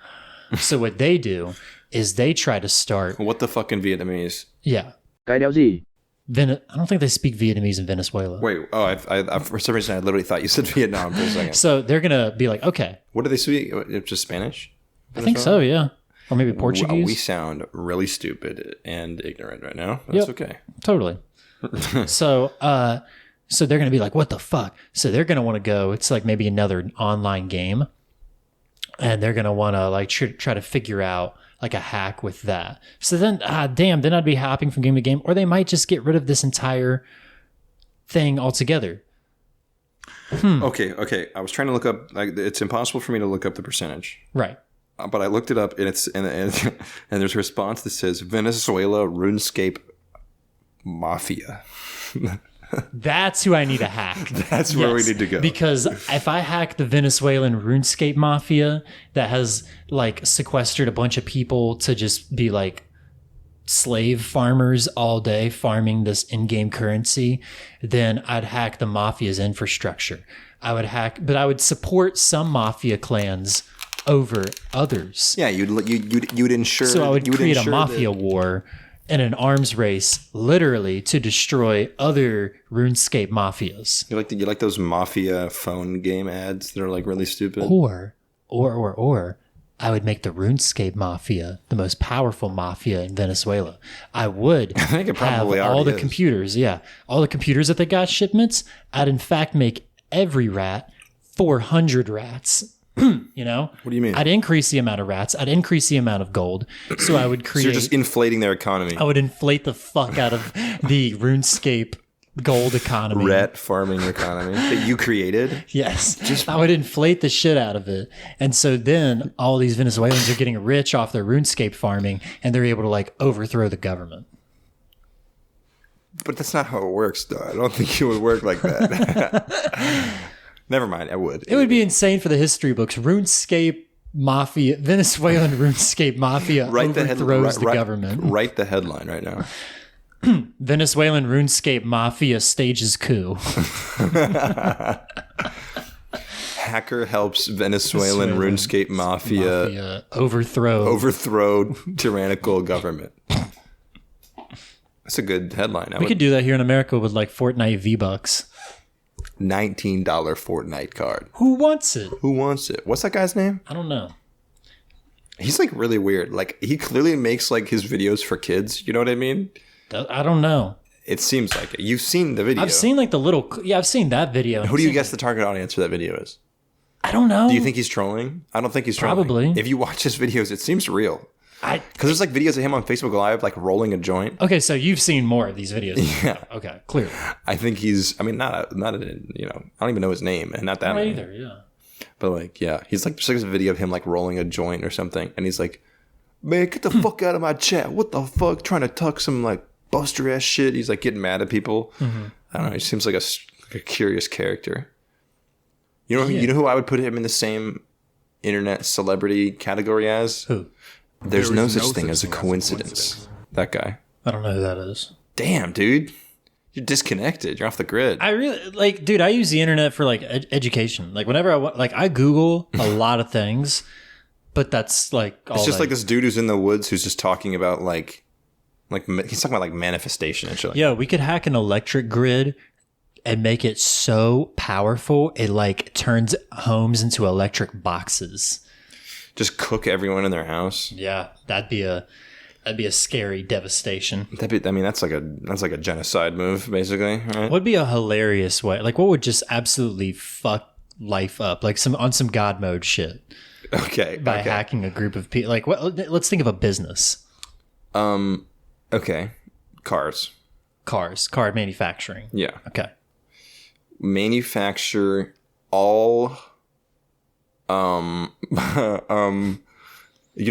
So what they do is they try to start... What the fuck in Vietnamese? Yeah. Cái đéo gì? I don't think they speak Vietnamese in Venezuela. Wait, I for some reason I literally thought you said Vietnam for a second. So they're going to be like, okay. What do they speak? Just Spanish? I think so, yeah. Or maybe Portuguese. We sound really stupid and ignorant right now. That's okay. Totally. So they're going to be like, what the fuck? So they're going to want to go, it's like maybe another online game. And they're going to want to like try to figure out like a hack with that. So then, then I'd be hopping from game to game. Or they might just get rid of this entire thing altogether. Okay. I was trying to look up, like, it's impossible for me to look up the percentage. Right. But I looked it up, and and there's a response that says Venezuela RuneScape Mafia. That's who I need to hack. That's where we need to go. Because if I hack the Venezuelan RuneScape Mafia that has like sequestered a bunch of people to just be like slave farmers all day farming this in-game currency, then I'd hack the mafia's infrastructure. I would support some mafia clans over others. Yeah, you'd ensure. So I would create a mafia war and an arms race, literally, to destroy other RuneScape mafias. You like those mafia phone game ads that are like really stupid. Or I would make the RuneScape mafia the most powerful mafia in Venezuela. I would I think it probably have all the is. computers. Yeah, all the computers that they got shipments. I'd in fact make every rat 400 rats. You know? What do you mean? I'd increase the amount of rats. I'd increase the amount of gold. So I would create... So you're just inflating their economy. I would inflate the fuck out of the RuneScape gold economy. Rat farming economy that you created? Yes. I would inflate the shit out of it. And so then all these Venezuelans are getting rich off their RuneScape farming and they're able to like overthrow the government. But that's not how it works, though. I don't think it would work like that. Never mind, I would. It would be insane for the history books. RuneScape Mafia, Venezuelan RuneScape Mafia overthrows the government. Write the headline right now. Venezuelan RuneScape Mafia stages coup. Hacker helps Venezuelan RuneScape Mafia overthrow tyrannical government. That's a good headline. We could do that here in America with like Fortnite V-Bucks. $19 Fortnite card. Who wants it? What's that guy's name? I don't know. He's like really weird. Like he clearly makes like his videos for kids. You know what I mean? I don't know. It seems like it. You've seen the video. I've seen like the little. Yeah, I've seen that video. Who do you guess the target audience for that video is? I don't know. Do you think he's trolling? I don't think he's trolling. Probably. If you watch his videos, it seems real. Because there's like videos of him on Facebook Live, like rolling a joint. Okay, so you've seen more of these videos. Yeah. Okay, clearly. I think he's. I mean, not a, you know. I don't even know his name, and not that Not many. either. Yeah. But like, yeah, he's like, there's like a video of him like rolling a joint or something, and he's like, "Man, get the fuck out of my chat! What the fuck? Trying to talk some like buster ass shit." He's like getting mad at people. I don't know. He seems like a curious character. You know who I would put him in the same internet celebrity category as? Who? There's no such thing as a coincidence. That guy. I don't know who that is. Damn, dude. You're disconnected. You're off the grid. I really like, dude. I use the internet for like education. Like whenever I Google a lot of things, but that's like all. It's just like this dude who's in the woods who's just talking about like he's talking about like manifestation and shit. Yeah, we could hack an electric grid and make it so powerful it like turns homes into electric boxes. Just cook everyone in their house. Yeah, that'd be a scary devastation. That's like a genocide move, basically, right? Would be a hilarious way. Like, what would just absolutely fuck life up? Like some God mode shit. Okay. By hacking a group of people. Like, let's think of a business. Okay. Car manufacturing. Yeah. Okay. Manufacture all. You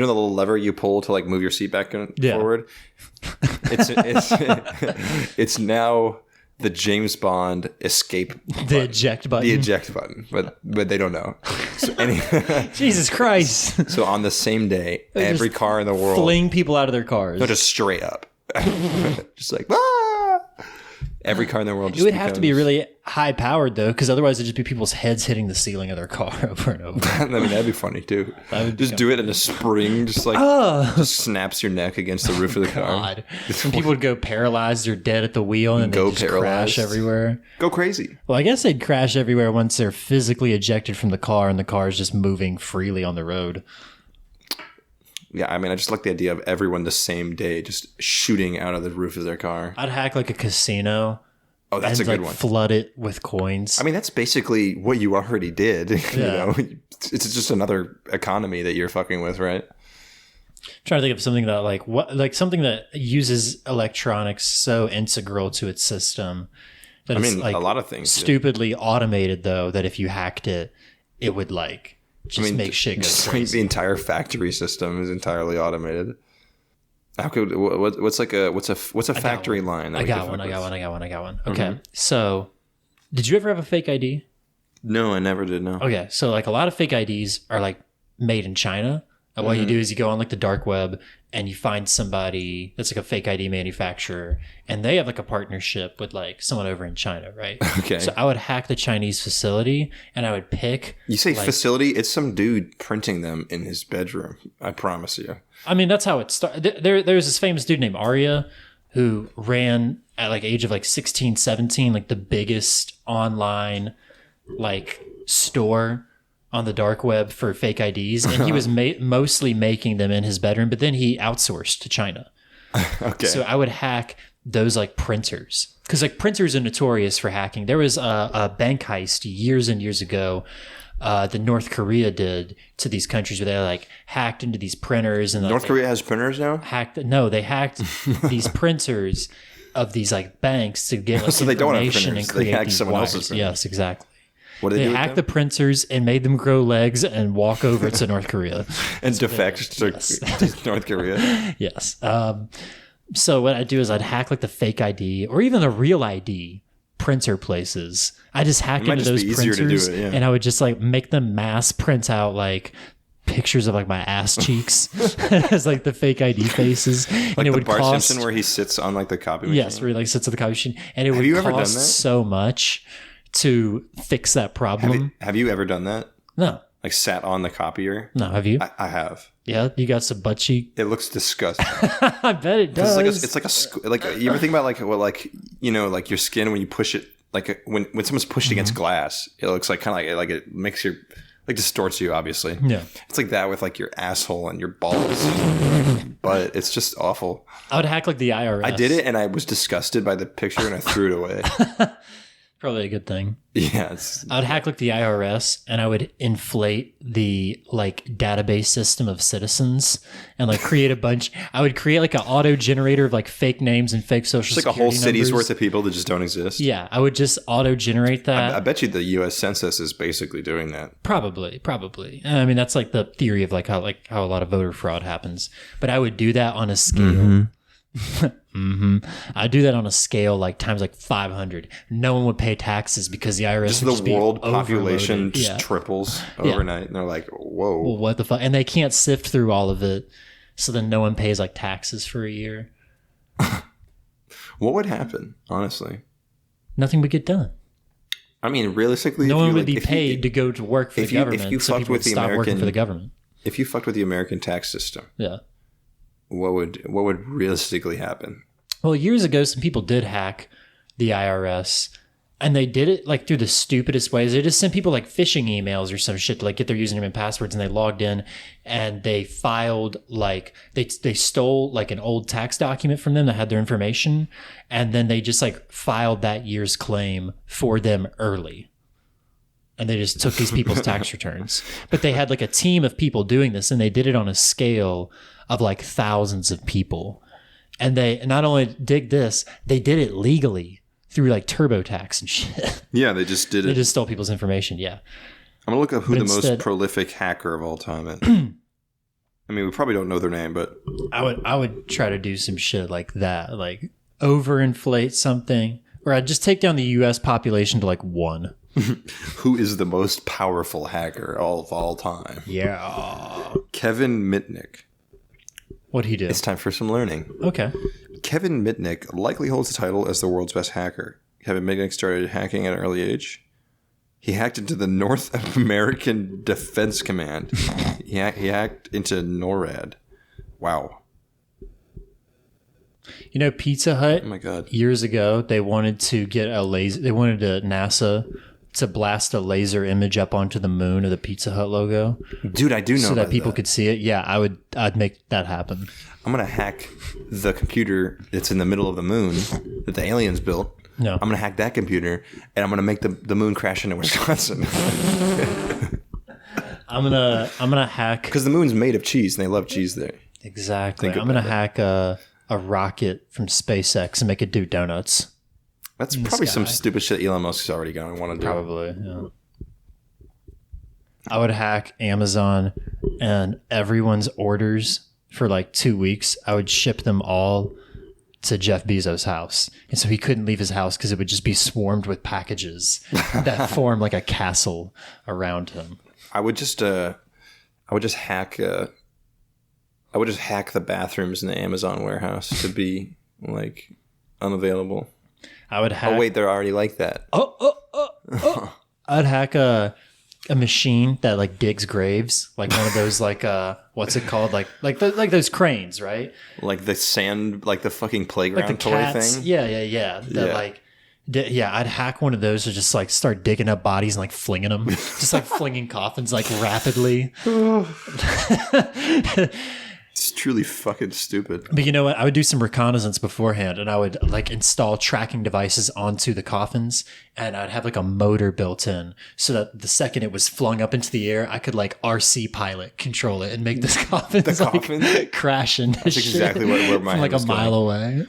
know the little lever you pull to like move your seat back forward? It's now the James Bond escape button. The eject button. The eject button, but they don't know. So Jesus Christ. So on the same day, every car in the world fling people out of their cars. No, just straight up. Just like every car in the world. It would have to be really high powered though, because otherwise it'd just be people's heads hitting the ceiling of their car over and over. I mean, that'd be funny too. Just do it in a spring, just like just snaps your neck against the roof of the car. And people would go paralyzed or dead at the wheel, and they just crash everywhere. Go crazy. Well, I guess they'd crash everywhere once they're physically ejected from the car, and the car is just moving freely on the road. Yeah, I mean, I just like the idea of everyone the same day just shooting out of the roof of their car. I'd hack like a casino. Oh, that's a good one. Flood it with coins. I mean, that's basically what you already did. Yeah. You know, it's just another economy that you're fucking with, right? I'm trying to think of something that something that uses electronics so integral to its system. That it's like a lot of things stupidly automated though. That if you hacked it, it would like. Make shit go crazy. Like the entire factory system is entirely automated. How could what's a factory line? I got one. Okay, so did you ever have a fake ID? No, I never did. No. Okay, so like a lot of fake IDs are like made in China. And what you do is you go on like the dark web and you find somebody that's like a fake ID manufacturer, and they have like a partnership with like someone over in China, right? Okay. So I would hack the Chinese facility and I would pick. You say facility? It's some dude printing them in his bedroom. I promise you. I mean, that's how it started. There's this famous dude named Arya who ran at like age of like 16, 17, like the biggest online like store on the dark web for fake IDs, and he was mostly making them in his bedroom, but then he outsourced to China. Okay. So I would hack those like printers, because like printers are notorious for hacking. There was a bank heist years and years ago that North Korea did to these countries where they like hacked into these printers, and North Korea has printers now? They hacked these printers of these like banks to get like so they don't have information printers. and create they hacked these someone wires. else's printers. Yes, exactly. What did they hacked the printers and made them grow legs and walk over to North Korea and defect to North Korea. Yes. So what I'd do is I'd hack like the fake ID or even the real ID printer places. I just hack into those printers and I would just like make them mass print out like pictures of like my ass cheeks as like the fake ID faces. Like and it the would Bart cost, Simpson where he sits on like the copy machine. Yes, where he like sits at the copy machine. And it would cost so much to fix that problem. Have you ever done that? No. Like sat on the copier? No, have you? I have. Yeah, you got some butt cheek. It looks disgusting. I bet it does. It's like you ever think about like like your skin when you push it, like when someone's pushed against glass, it looks like kind of like it makes your like distorts you, obviously. Yeah. It's like that with like your asshole and your balls. but it's just awful. I would hack like the IRS. I did it and I was disgusted by the picture and I threw it away. Probably a good thing. Yeah. I would hack like the IRS and I would inflate the like database system of citizens and like create a bunch. I would create like an auto generator of like fake names and fake social It's like security a whole city's numbers. worth of people that just don't exist. Yeah, I would just auto generate that. I bet you the U.S. Census is basically doing that. Probably. I mean, that's like the theory of like how a lot of voter fraud happens. But I would do that on a scale. I do that on a scale like times like 500. No one would pay taxes because the IRS Just would just the world be population overloaded. just triples overnight, and they're like, "Whoa, Well, what the fuck?" And they can't sift through all of it, so then no one pays like taxes for a year. what would happen?" Honestly, Nothing would get done. I mean, realistically, No if one you, would like, be if you- paid to go to work for the government. if you so fucked people with would the stop working American for the government. If you fucked with the American tax system, Yeah. what would realistically happen? Well, years ago, some people did hack the IRS, and they did it like through the stupidest ways. They just sent people like phishing emails or some shit to like get their username and passwords, and they logged in and they filed like they stole like an old tax document from them that had their information, and then they just like filed that year's claim for them early. And they just took these people's tax returns. But they had like a team of people doing this, and they did it on a scale of like thousands of people. And they not only dig this, they did it legally through like TurboTax and shit. Yeah, they just did it. They just stole people's information. Yeah. I'm gonna look up who But the instead- most prolific hacker of all time is. I mean, we probably don't know their name, but I would try to do some shit like that, like overinflate something, or I'd just take down the U.S. population to like 1. who is the most powerful hacker of all time? Yeah. Kevin Mitnick. What'd he do? It's time for some learning. Okay. Kevin Mitnick likely holds the title as the world's best hacker. Kevin Mitnick started hacking at an early age. He hacked into the North American Defense Command. He hacked into NORAD. Wow. You know, Pizza Hut, Oh my God. years ago, they wanted to get a laser. They wanted NASA to blast a laser image up onto the moon of the Pizza Hut logo, Dude, I do know so that about people could see it. Yeah, I'd make that happen. I'm going to hack the computer that's in the middle of the moon that the aliens built. No. I'm going to hack that computer, and I'm going to make the moon crash into Wisconsin. I'm gonna hack Because the moon's made of cheese, and they love cheese there. exactly. Think I'm gonna about hack a rocket from SpaceX and make it do donuts. That's probably some sky. stupid shit Elon Musk's already going to want to do. Probably. Yeah. I would hack Amazon and everyone's orders for like 2 weeks. I would ship them all to Jeff Bezos' house. And so he couldn't leave his house because it would just be swarmed with packages that form like a castle around him. I would just hack the bathrooms in the Amazon warehouse to be like unavailable. I would hack. Oh wait, they're already like that. I'd hack a machine that like digs graves, like one of those like what's it called, like those cranes, right? Like the sand, like the fucking playground Like the toy cats. thing. Yeah. That Yeah. like. I'd hack one of those to just like start digging up bodies and like flinging them, just like flinging coffins like rapidly. It's truly fucking stupid. But you know what? I would do some reconnaissance beforehand, and I would like install tracking devices onto the coffins, and I'd have like a motor built in, so that the second it was flung up into the air, I could like RC pilot control it and make this coffin coffin? crash into That's exactly where my from like head was a mile going. away.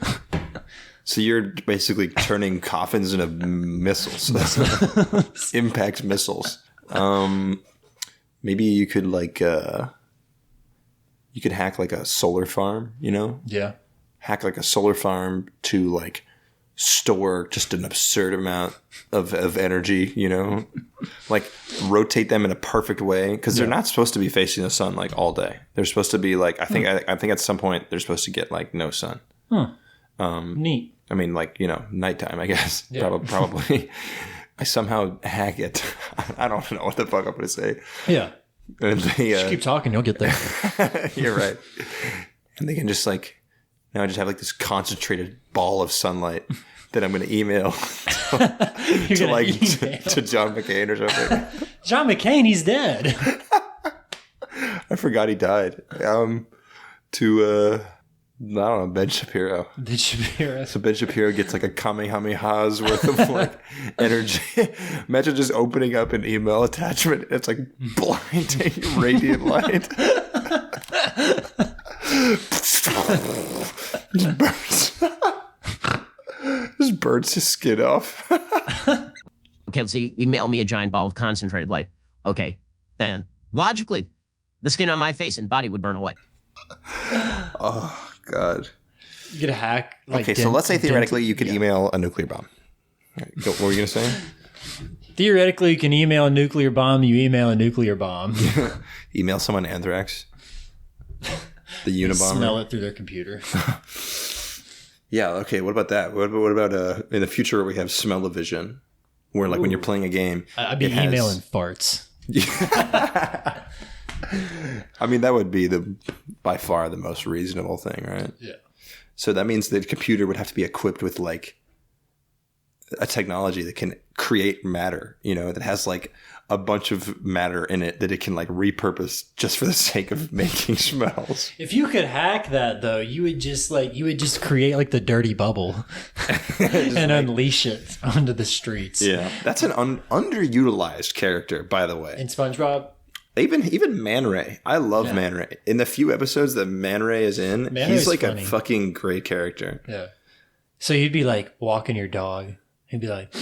So you're basically turning coffins into missiles, impact missiles. Maybe you could like you could hack like a solar farm, you know? Yeah. Hack like a solar farm to like store just an absurd amount of energy, you know? Like rotate them in a perfect way because they're not supposed to be facing the sun like all day. They're supposed to be like I think at some point they're supposed to get like no sun. Neat. I mean, like, you know, nighttime, I guess. Yeah. Probably. I somehow hack it. I don't know what the fuck I'm going to say. Yeah. And they, Just keep talking, you'll get there. you're right. And they can just like, now I just have like this concentrated ball of sunlight that I'm going to email to John McCain or something. John McCain, he's dead. I forgot he died. to I don't know, Ben Shapiro. Ben Shapiro. So Ben Shapiro gets like a Kamehameha's worth of like energy. Imagine just opening up an email attachment. It's like blinding radiant light. Just burns his skin off. Okay, let's see. Email me a giant ball of concentrated light. Okay, then logically, the skin on my face and body would burn away. Oh God! You get a hack. Okay, so let's say theoretically you could email a nuclear bomb. All right, what were you gonna say? Theoretically, you can email a nuclear bomb. You email a nuclear bomb. Email someone anthrax. The Unabomber. Smell it through their computer. Yeah. Okay. What about that? What about in the future we have smell-o-vision, where like when you're playing a game, I'd be emailing farts. I mean, that would be by far the most reasonable thing, right? Yeah. So that means the computer would have to be equipped with like a technology that can create matter, that has like a bunch of matter in it that it can like repurpose just for the sake of making smells. If you could hack that though, you would just create like the dirty bubble and unleash it onto the streets. Yeah. That's an underutilized character, by the way. In SpongeBob? Even Man Ray. I love Man Ray. In the few episodes that Man Ray is in, he's like funny. A fucking great character. Yeah. So you'd be like walking your dog. He'd be like,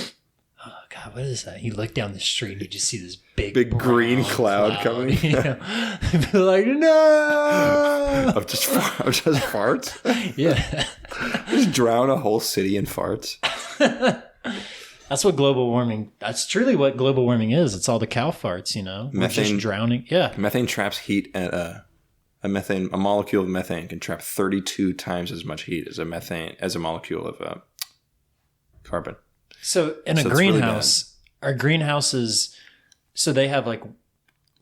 oh God, what is that? You look down the street and you just see this big green cloud coming. He'd be like, no. Of just farts? Yeah. Just drown a whole city in farts. That's what global warming. That's truly what global warming is. It's all the cow farts, Methane, just drowning. Yeah. Methane traps heat at a molecule of methane can trap 32 times as much heat as a molecule of carbon. So in a greenhouse, really our greenhouses, so they have like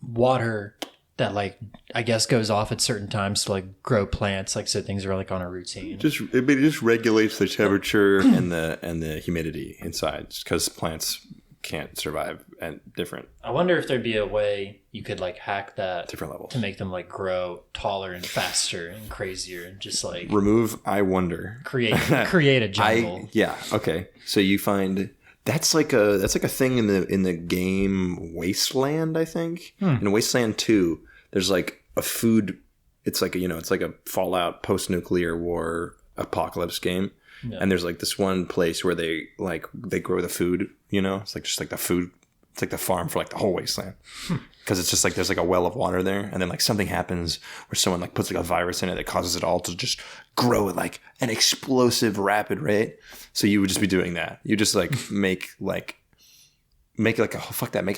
water that like I guess goes off at certain times to like grow plants, like so things are like on a routine. It just regulates the temperature and the humidity inside, because plants can't survive at different. I wonder if there'd be a way you could like hack that different levels to make them like grow taller and faster and crazier and just like remove. I wonder create a jungle. Okay. So you find. That's like a thing in the game Wasteland, I think. In Wasteland 2, there's like a food. It's like it's like a Fallout post-nuclear war apocalypse game, and there's like this one place where they grow the food. It's like just like the food. It's like the farm for like the whole wasteland, because it's just like there's like a well of water there, and then like something happens where someone like puts like a virus in it that causes it all to just grow at like an explosive rapid rate. So you would just be doing that. You just like make a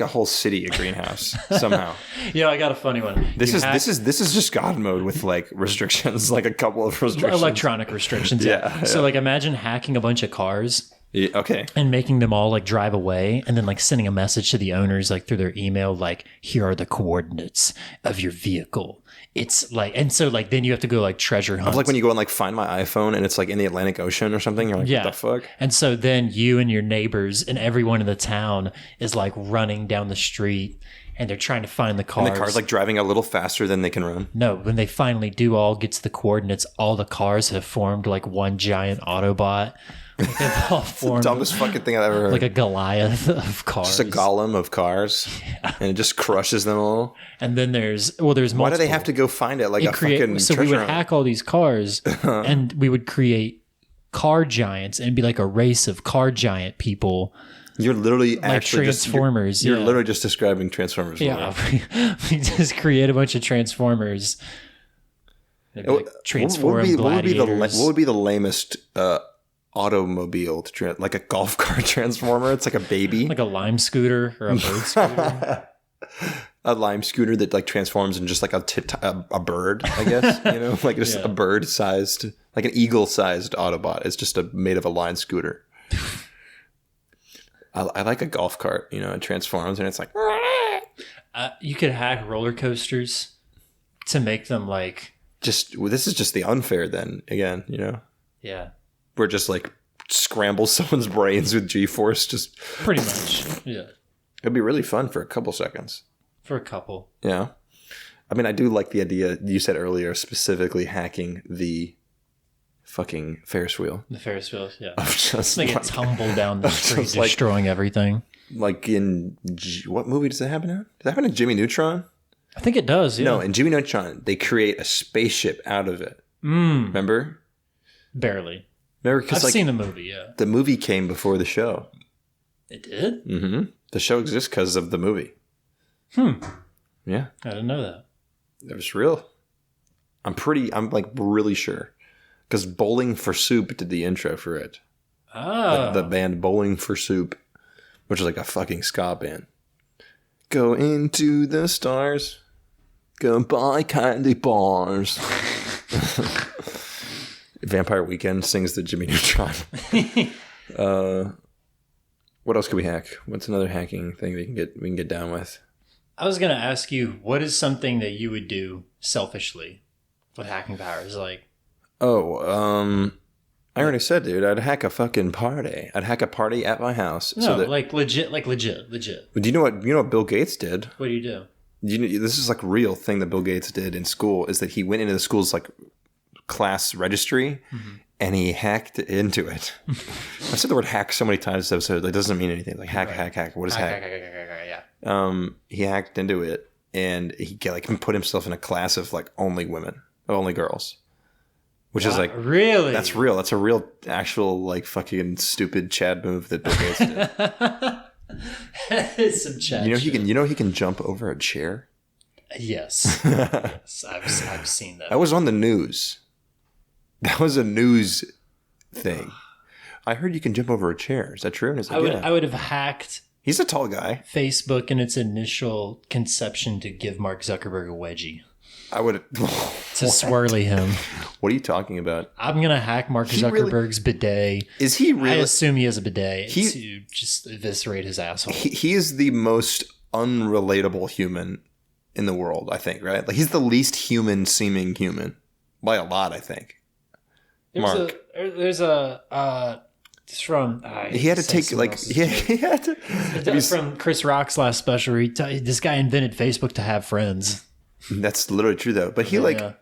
whole city a greenhouse somehow. Yeah, I got a funny one. This is just God mode with like restrictions, like a couple of restrictions, electronic restrictions. Yeah. So like imagine hacking a bunch of cars. Yeah, okay. And making them all like drive away, and then like sending a message to the owners like through their email, like, here are the coordinates of your vehicle. It's like, and so like then you have to go like treasure hunt. Like when you go and like find my iPhone and it's like in the Atlantic Ocean or something. You're like, what the fuck? And so then you and your neighbors and everyone in the town is like running down the street. And they're trying to find the cars. And the car's like driving a little faster than they can run. No, when they finally do all get to the coordinates, all the cars have formed like one giant Autobot. Like they've all formed the dumbest fucking thing I've ever heard. Like a Goliath of cars. Just a golem of cars. Yeah. And it just crushes them all. And then there's multiple. Why do they have to go find it? Like fucking so we would hack all these cars and we would create car giants and be like a race of car giant people. You're literally like Transformers. You're literally just describing Transformers. Yeah, we just create a bunch of Transformers. Like what would be the lamest automobile to like a golf cart transformer? It's like a baby, like a lime scooter or a bird scooter. A lime scooter that like transforms into just like a bird, I guess. Like just a bird sized, like an eagle sized Autobot. It's just made of a lime scooter. I like a golf cart, it transforms and it's like. You could hack roller coasters to make them like. This is just the unfair then again, Yeah. We're just like scramble someone's brains with G-force, just. Pretty much, yeah. It'd be really fun for a couple seconds. For a couple. Yeah. I mean, I do like the idea you said earlier, specifically hacking the fucking Ferris wheel. The Ferris wheel, yeah. Just make it tumble down the street, destroying everything. Like in what movie does that happen in? Does that happen in Jimmy Neutron? I think it does, yeah. No, in Jimmy Neutron, they create a spaceship out of it. Remember? Barely. Remember? I've seen the movie, yeah. The movie came before the show. It did? Mm-hmm. The show exists because of the movie. Yeah. I didn't know that. It was real. I'm like really sure. Because Bowling for Soup did the intro for it. Oh. The band Bowling for Soup, which is like a fucking ska band. Go into the stars. Go buy candy bars. Vampire Weekend sings the Jimmy Neutron. What else could we hack? What's another hacking thing we can get down with? I was gonna ask you, what is something that you would do selfishly with hacking powers? Like, I already said, dude, I'd hack a fucking party. I'd hack a party at my house. No, like legit. Do you know what Bill Gates did? What do you do? This is like a real thing that Bill Gates did in school, is that he went into the school's like class registry and he hacked into it. I've said the word hack so many times this episode, that doesn't mean anything. Like hack. What is hack? Yeah. He hacked into it and he put himself in a class of like only women, only girls. Which is like really, that's real. That's a real, actual like fucking stupid Chad move that Bill Gates did. Some Chad. You know he can jump over a chair. Yes, yes, I've seen that. That was on the news. That was a news thing. I heard you can jump over a chair. Is that true? And I would have hacked. He's a tall guy. Facebook in its initial conception to give Mark Zuckerberg a wedgie. I would to swirly him. What are you talking about? I'm gonna hack Mark Zuckerberg's bidet. Is he really? I assume he has a bidet to just eviscerate his asshole. He is the most unrelatable human in the world, I think. Right? Like he's the least human seeming human by a lot, I think. It's from. He had to take like he had to. From Chris Rock's last special. This guy invented Facebook to have friends. That's literally true though. But he had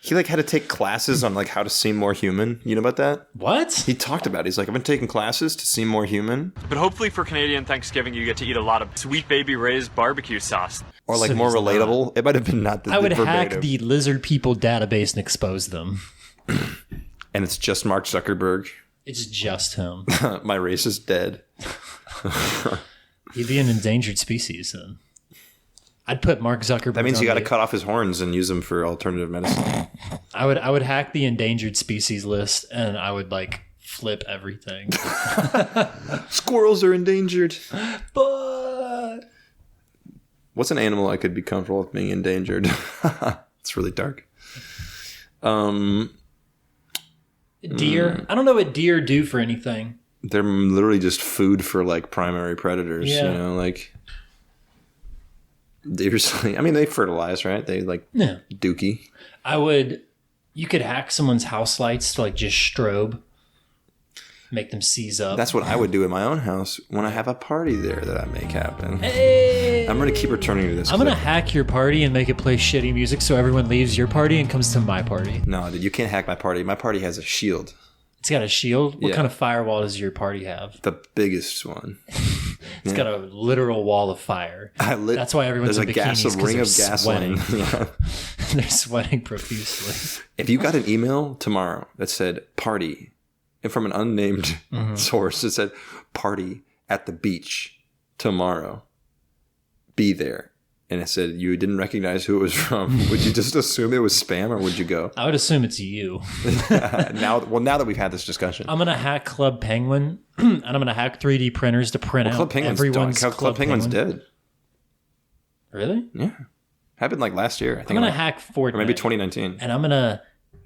to take classes on like how to seem more human. You know about that? What? He talked about it. He's like, I've been taking classes to seem more human. But hopefully for Canadian Thanksgiving, you get to eat a lot of Sweet Baby Ray's barbecue sauce. Or like more relatable. Not. It might have been not the I would verbatim. hack the lizard people database and expose them. And it's just Mark Zuckerberg. It's just him. My race is dead. He'd be an endangered species then. I'd put Mark Zuckerberg. That means you got to cut off his horns and use them for alternative medicine. I would hack the endangered species list and I would like flip everything. Squirrels are endangered. But what's an animal I could be comfortable with being endangered? It's really dark. Deer. I don't know what deer do for anything. They're literally just food for like primary predators. Yeah. You know, like deer's. I mean, they fertilize, right? They like dookie. You could hack someone's house lights to like just strobe, make them seize up. That's what I would do in my own house when I have a party there that I make happen. Hey! I'm going to keep returning to this. I'm going to hack your party and make it play shitty music so everyone leaves your party and comes to my party. No, dude, you can't hack my party. My party has a shield. It's got a shield? What kind of firewall does your party have? The biggest one. It's got a literal wall of fire. That's why everyone's in bikinis. There's a ring of gasoline. Yeah. They're sweating profusely. If you got an email tomorrow that said party, and from an unnamed source, it said party at the beach tomorrow, be there. And it said you didn't recognize who it was from. Would you just assume it was spam, or would you go? I would assume it's you. Now that we've had this discussion, I'm gonna hack Club Penguin, and I'm gonna hack 3D printers to print out everyone's Club Penguin's dead. Really? Yeah, happened like last year. I think I'm gonna hack Fortnite, or maybe 2019, and I'm gonna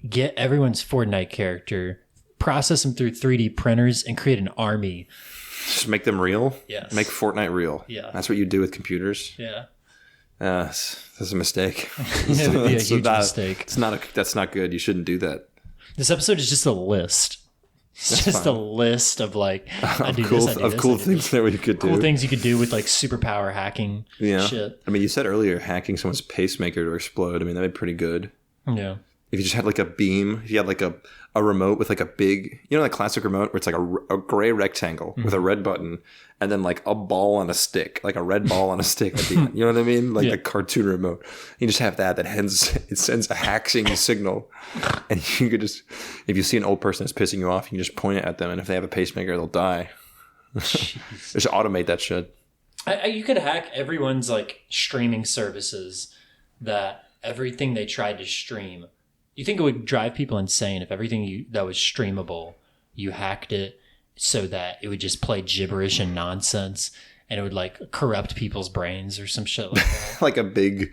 get everyone's Fortnite character, process them through 3D printers, and create an army. Just make them real. Yes. Make Fortnite real. Yeah. That's what you do with computers. Yeah. That's a mistake. It would be a huge mistake. That's not good. You shouldn't do that. This episode is just a list. It's just a list of like cool things that we could do. Cool ththings you could do with like superpower hacking shit. I mean, you said earlier hacking someone's pacemaker to explode. I mean, that'd be pretty good. Yeah. If you just had like a beam, if you had like a remote with like a big, like classic remote where it's like a gray rectangle with a red button and then like a ball on a stick, like a red ball on a stick at the end. You know what I mean? Like a cartoon remote. You just have that sends a hacking signal. And you could just, if you see an old person that's pissing you off, you can just point it at them. And if they have a pacemaker, they'll die. Just automate that shit. You could hack everyone's like streaming services, that everything they tried to stream. You think it would drive people insane if everything that was streamable, you hacked it so that it would just play gibberish and nonsense and it would like corrupt people's brains or some shit like that? Like a big,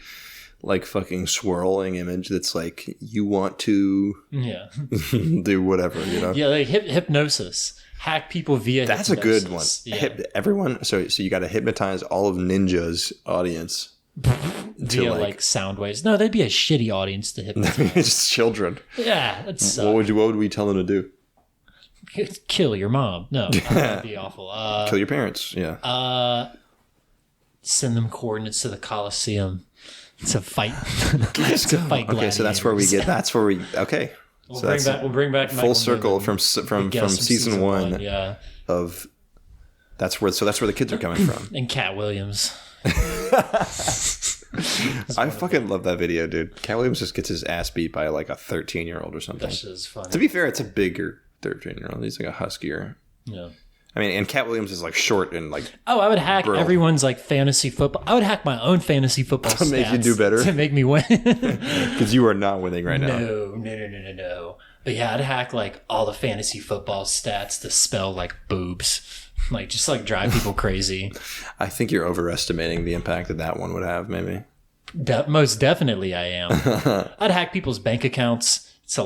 like fucking swirling image that's like, you want to do whatever, Yeah, like hypnosis. Hack people via That's hypnosis. a good one. Yeah. Everyone, so you got to hypnotize all of Ninja's audience. Via like sound waves. No, they'd be a shitty audience to hypnotize. Just children. Yeah, that's what would we tell them to do? Kill your mom. No, that'd be awful. Kill your parents. Yeah. Send them coordinates to the Coliseum to fight. Okay, so that's where we get. That's where we. Okay. We'll bring back full circle from season one. Yeah. Of that's where the kids are coming from. And Cat Williams. I fucking love that video, dude. Cat Williams just gets his ass beat by like a 13-year-old or something. That's just funny. To be fair, it's a bigger 13-year-old. He's like a huskier. Yeah. I mean, and Cat Williams is like short and like. I would hack everyone's like fantasy football. I would hack my own fantasy football to make you do better. To make me win. Because you are not winning right now. No. But yeah, I'd hack like all the fantasy football stats to spell like boobs. Like just like drive people crazy. I think you're overestimating the impact that one would have, maybe. Most definitely I am. I'd hack people's bank accounts to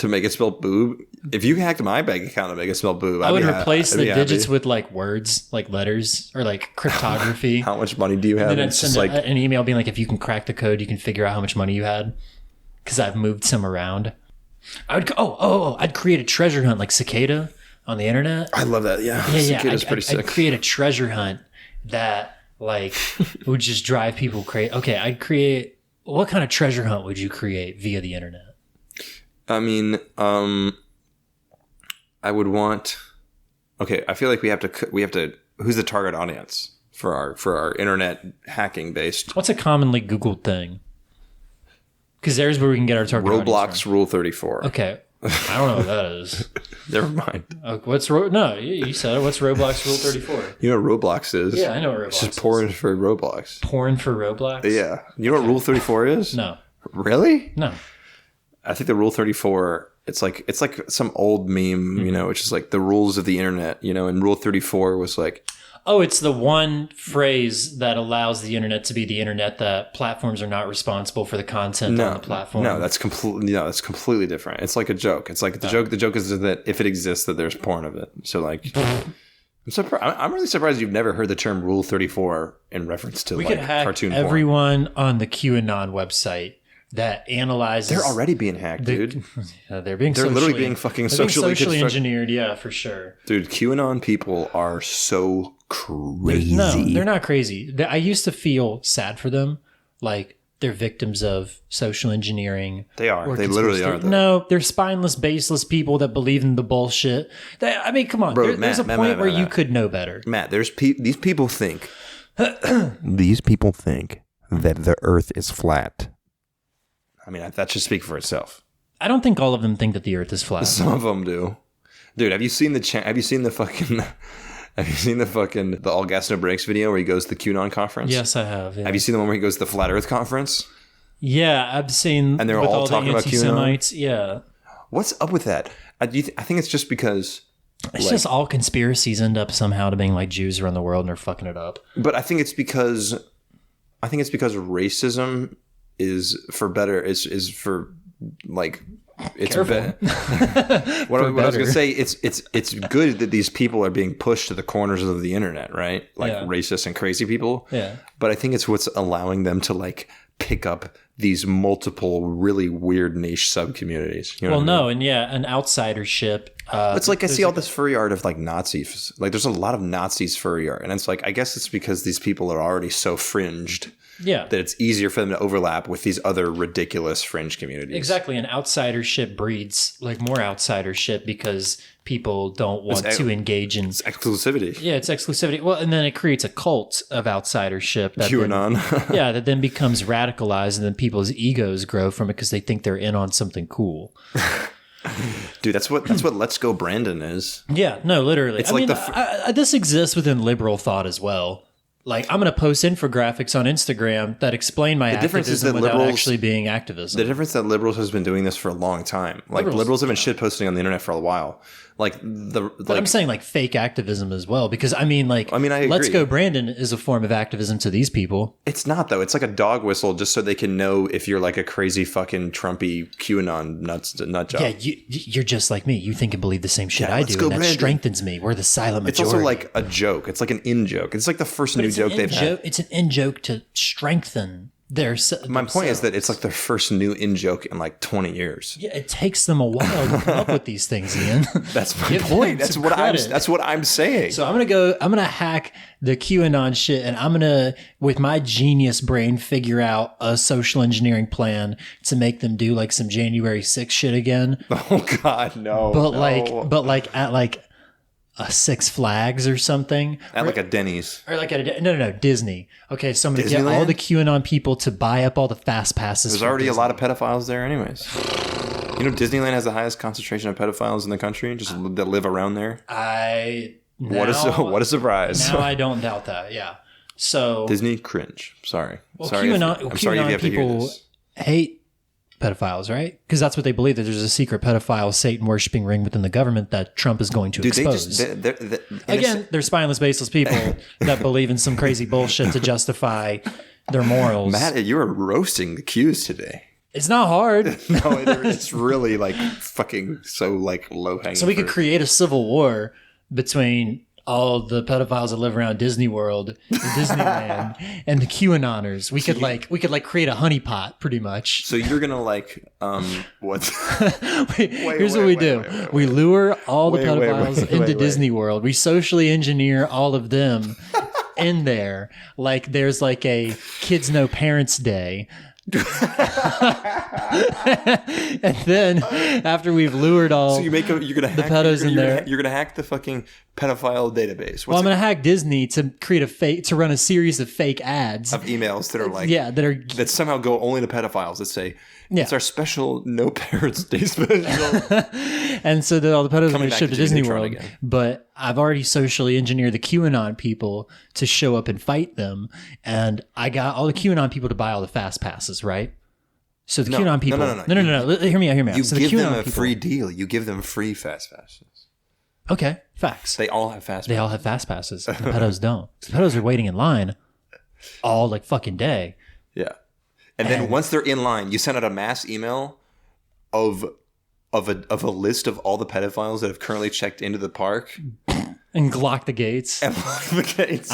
make it spell boob. If you hacked my bank account to make it spell boob, I would replace the digits with like words, like letters or like cryptography. How much money do you have? And then I'd send an email being like, if you can crack the code, you can figure out how much money you had. Because I've moved some around. I'd create a treasure hunt like Cicada on the internet. I love that. Yeah. Cicada's pretty sick. I'd create a treasure hunt that like would just drive people crazy. Okay, I'd create. What kind of treasure hunt would you create via the internet? I mean, I would want. Okay, I feel like we have to. Who's the target audience for our internet hacking based? What's a commonly Googled thing? Because there's where we can get our target audience Roblox Rule 34. Okay. I don't know what that is. Never mind. No, you said it. What's Roblox Rule 34? You know what Roblox is? Yeah, I know what Roblox is. It's just porn for Roblox. Porn for Roblox? Yeah. You know what Rule 34 is? No. Really? No. I think the Rule 34, it's like some old meme, which is like the rules of the internet, and Rule 34 was like... Oh, it's the one phrase that allows the internet to be the internet, that platforms are not responsible for the content on the platform. No, that's completely different. It's like a joke. It's like the joke is that if it exists, that there's porn of it. So like, I'm really surprised you've never heard the term Rule 34 in reference to we could hack cartoon everyone on the QAnon website that analyzes. They're already being hacked, dude. They're literally being fucking socially engineered. Yeah, for sure. Dude, QAnon people are so crazy. No, they're not crazy. I used to feel sad for them, like they're victims of social engineering. They are. They literally are. Though. No, they're spineless, baseless people that believe in the bullshit. Come on. Bro, there's a point where you could know better. Matt, these people think. These people think that the Earth is flat. I mean, that should speak for itself. I don't think all of them think that the Earth is flat. Some of them do. Dude, have you seen the All Gas No Breaks video where he goes to the QAnon conference? Yes, I have. Yeah. Have you seen the one where he goes to the Flat Earth conference? Yeah, I've seen. And they're all talking about QAnon? Yeah. What's up with that? I think it's just because... It's just all conspiracies end up somehow to being like Jews around the world and they're fucking it up. But I think it's because racism is for better. Is for like... It's what I was going to say, it's good that these people are being pushed to the corners of the internet, right? Like racist and crazy people. Yeah. But I think it's what's allowing them to like pick up these multiple really weird niche sub communities. And outsidership It's like I see all this furry art of like Nazis. Like there's a lot of Nazis furry art, and it's like I guess it's because these people are already so fringed. Yeah. That it's easier for them to overlap with these other ridiculous fringe communities. Exactly. And outsidership breeds like more outsidership because people don't want to engage in exclusivity. Yeah, it's exclusivity. Well, and then it creates a cult of outsidership. That QAnon. Then, that then becomes radicalized, and then people's egos grow from it because they think they're in on something cool. Dude, that's what Let's Go Brandon is. Yeah, no, literally. It's this exists within liberal thought as well. Like, I'm going to post infographics on Instagram that explain my activism without actually being activism. The difference that liberals has been doing this for a long time. Like, liberals have been shitposting on the internet for a while. But I'm saying like fake activism as well, because I agree. Let's Go Brandon is a form of activism to these people. It's not though. It's like a dog whistle just so they can know if you're like a crazy fucking Trumpy QAnon nut job. Yeah, you're just like me. You think and believe the same shit I do, and that strengthens me. We're the silent majority. It's also like a joke. It's like an in joke. It's like the first new joke they've had. It's an in joke to strengthen my point is that it's like their first new in joke in like 20 years. Yeah, it takes them a while to come up with these things, Ian. That's my point. That's what I'm saying. So I'm gonna hack the QAnon shit, and I'm gonna, with my genius brain, figure out a social engineering plan to make them do like some January 6th shit again. Oh God, no. But like at like a Six Flags or something. Like a Denny's. Or like at no, Disney. Okay, so I'm going to get all the QAnon people to buy up all the fast passes. There's already a lot of pedophiles there anyways. You know, Disneyland has the highest concentration of pedophiles in the country, just that live around there. What a surprise. Now I don't doubt that, yeah. So Disney, cringe. Sorry. Well, sorry QAnon, I'm sorry if you have to hear this. Hate pedophiles, right? Because that's what they believe, that there's a secret pedophile Satan worshipping ring within the government that Trump is going to expose. They're spineless, baseless people that believe in some crazy bullshit to justify their morals. Matt, you are roasting the Qs today. It's not hard. No, it's really like fucking so like low hanging. So we could create a civil war between all the pedophiles that live around Disney World, Disneyland, and the QAnoners. We could create a honeypot, pretty much. So you're gonna what? Here's what we do: we lure all the pedophiles into Disney World. We socially engineer all of them in there. Like there's like a Kids No Parents Day. And then after we've lured all you're gonna hack the pedos in there, you're gonna hack the fucking pedophile database. I'm gonna hack Disney to create to run a series of fake ads of emails that are like that somehow go only to pedophiles that say it's our special No Parents Day special. And so that all the pedos are going to ship to Disney World. Again. But I've already socially engineered the QAnon people to show up and fight them, and I got all the QAnon people to buy all the fast passes, right? So the QAnon people, no. Hear me out. You so give them a free deal. You give them free fast passes. Okay, facts. They all have fast passes. They all have fast passes. The pedos don't. The pedos are waiting in line all like fucking day. Yeah. And then once they're in line, you send out a mass email of a list of all the pedophiles that have currently checked into the park. And lock the gates. I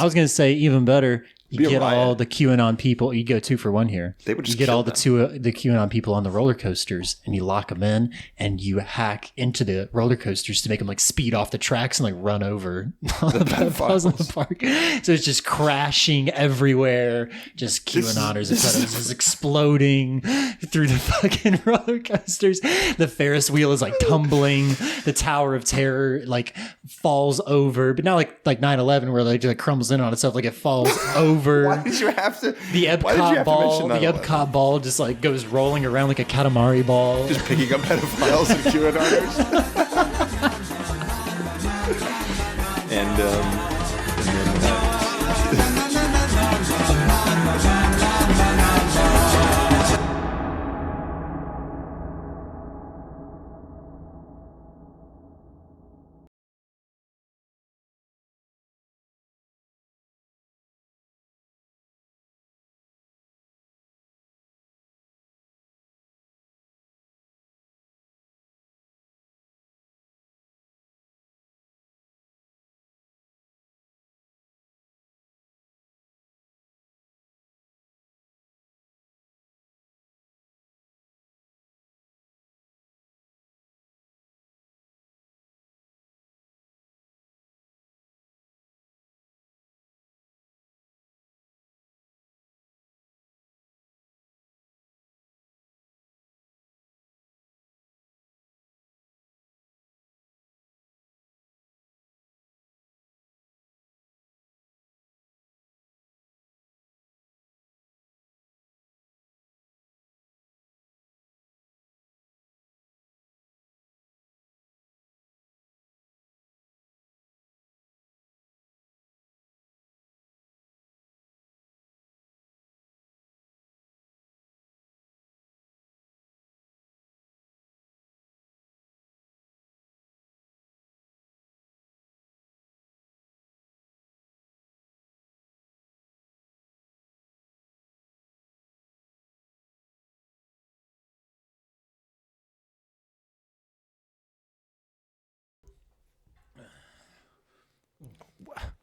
was going to say even better. You get all the QAnon people. You go 2 for 1 here. They would just get all the QAnon people on the roller coasters, and you lock them in, and you hack into the roller coasters to make them like speed off the tracks and like run over all the pedophiles in the park. So it's just crashing everywhere. Just QAnoners and pedophiles just exploding through the fucking roller coasters. The Ferris wheel is like tumbling. The Tower of Terror like falls over, but not like 9/11 where like crumbles in on itself. Like it falls over. Why did you have to? The Epcot ball just like goes rolling around like a Katamari ball. Just picking up pedophiles and QAnoners.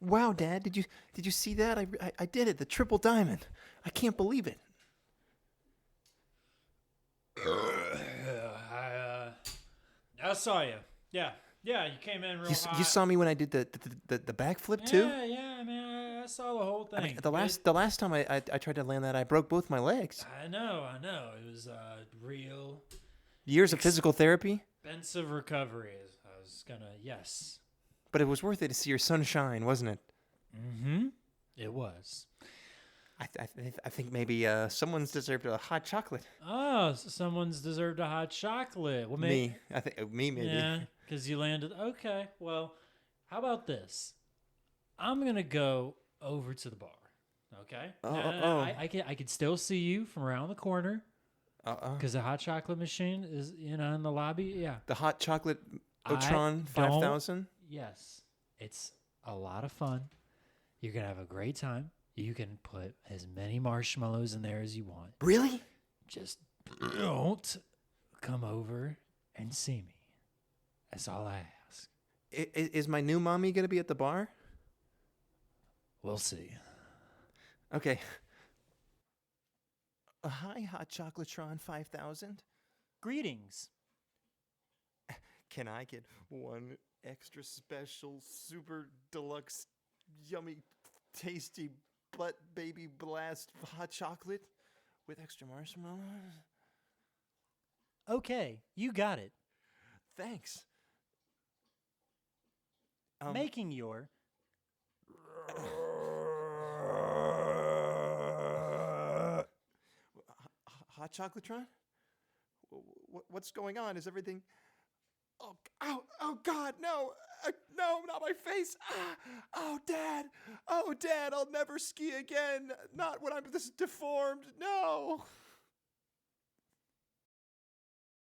Wow, Dad, did you see that? I did it, the triple diamond. I can't believe it. I saw you. Yeah, you came in real hot. You saw me when I did the backflip too? Yeah, man. I saw the whole thing. I mean, the last time I tried to land that, I broke both my legs. I know. It was real Years of physical therapy. expensive recovery. Yes. But it was worth it to see your sunshine, wasn't it? Mm-hmm. It was. I think maybe someone's deserved a hot chocolate. Oh, someone's deserved a hot chocolate. Well, Me. I think me maybe. Yeah, because you landed. Okay, well, how about this? I'm gonna go over to the bar. Okay. I can still see you from around the corner. Because the hot chocolate machine is in the lobby. Yeah. The hot chocolate Otron 5000. Yes, it's a lot of fun. You're gonna have a great time. You can put as many marshmallows in there as you want. Really? Just don't come over and see me. That's all I ask. Is my new mommy going to be at the bar? We'll see. Okay. Hi, Hot Chocolatron 5000. Greetings. Can I get one extra special, super deluxe, yummy, tasty butt baby blast hot chocolate with extra marshmallows? Okay, you got it. Thanks. Making your Hot Chocolatron? What's going on? Is everything... Oh, God, no. No, not my face. Oh, Dad. Oh, Dad, I'll never ski again. Not when I'm this deformed. No.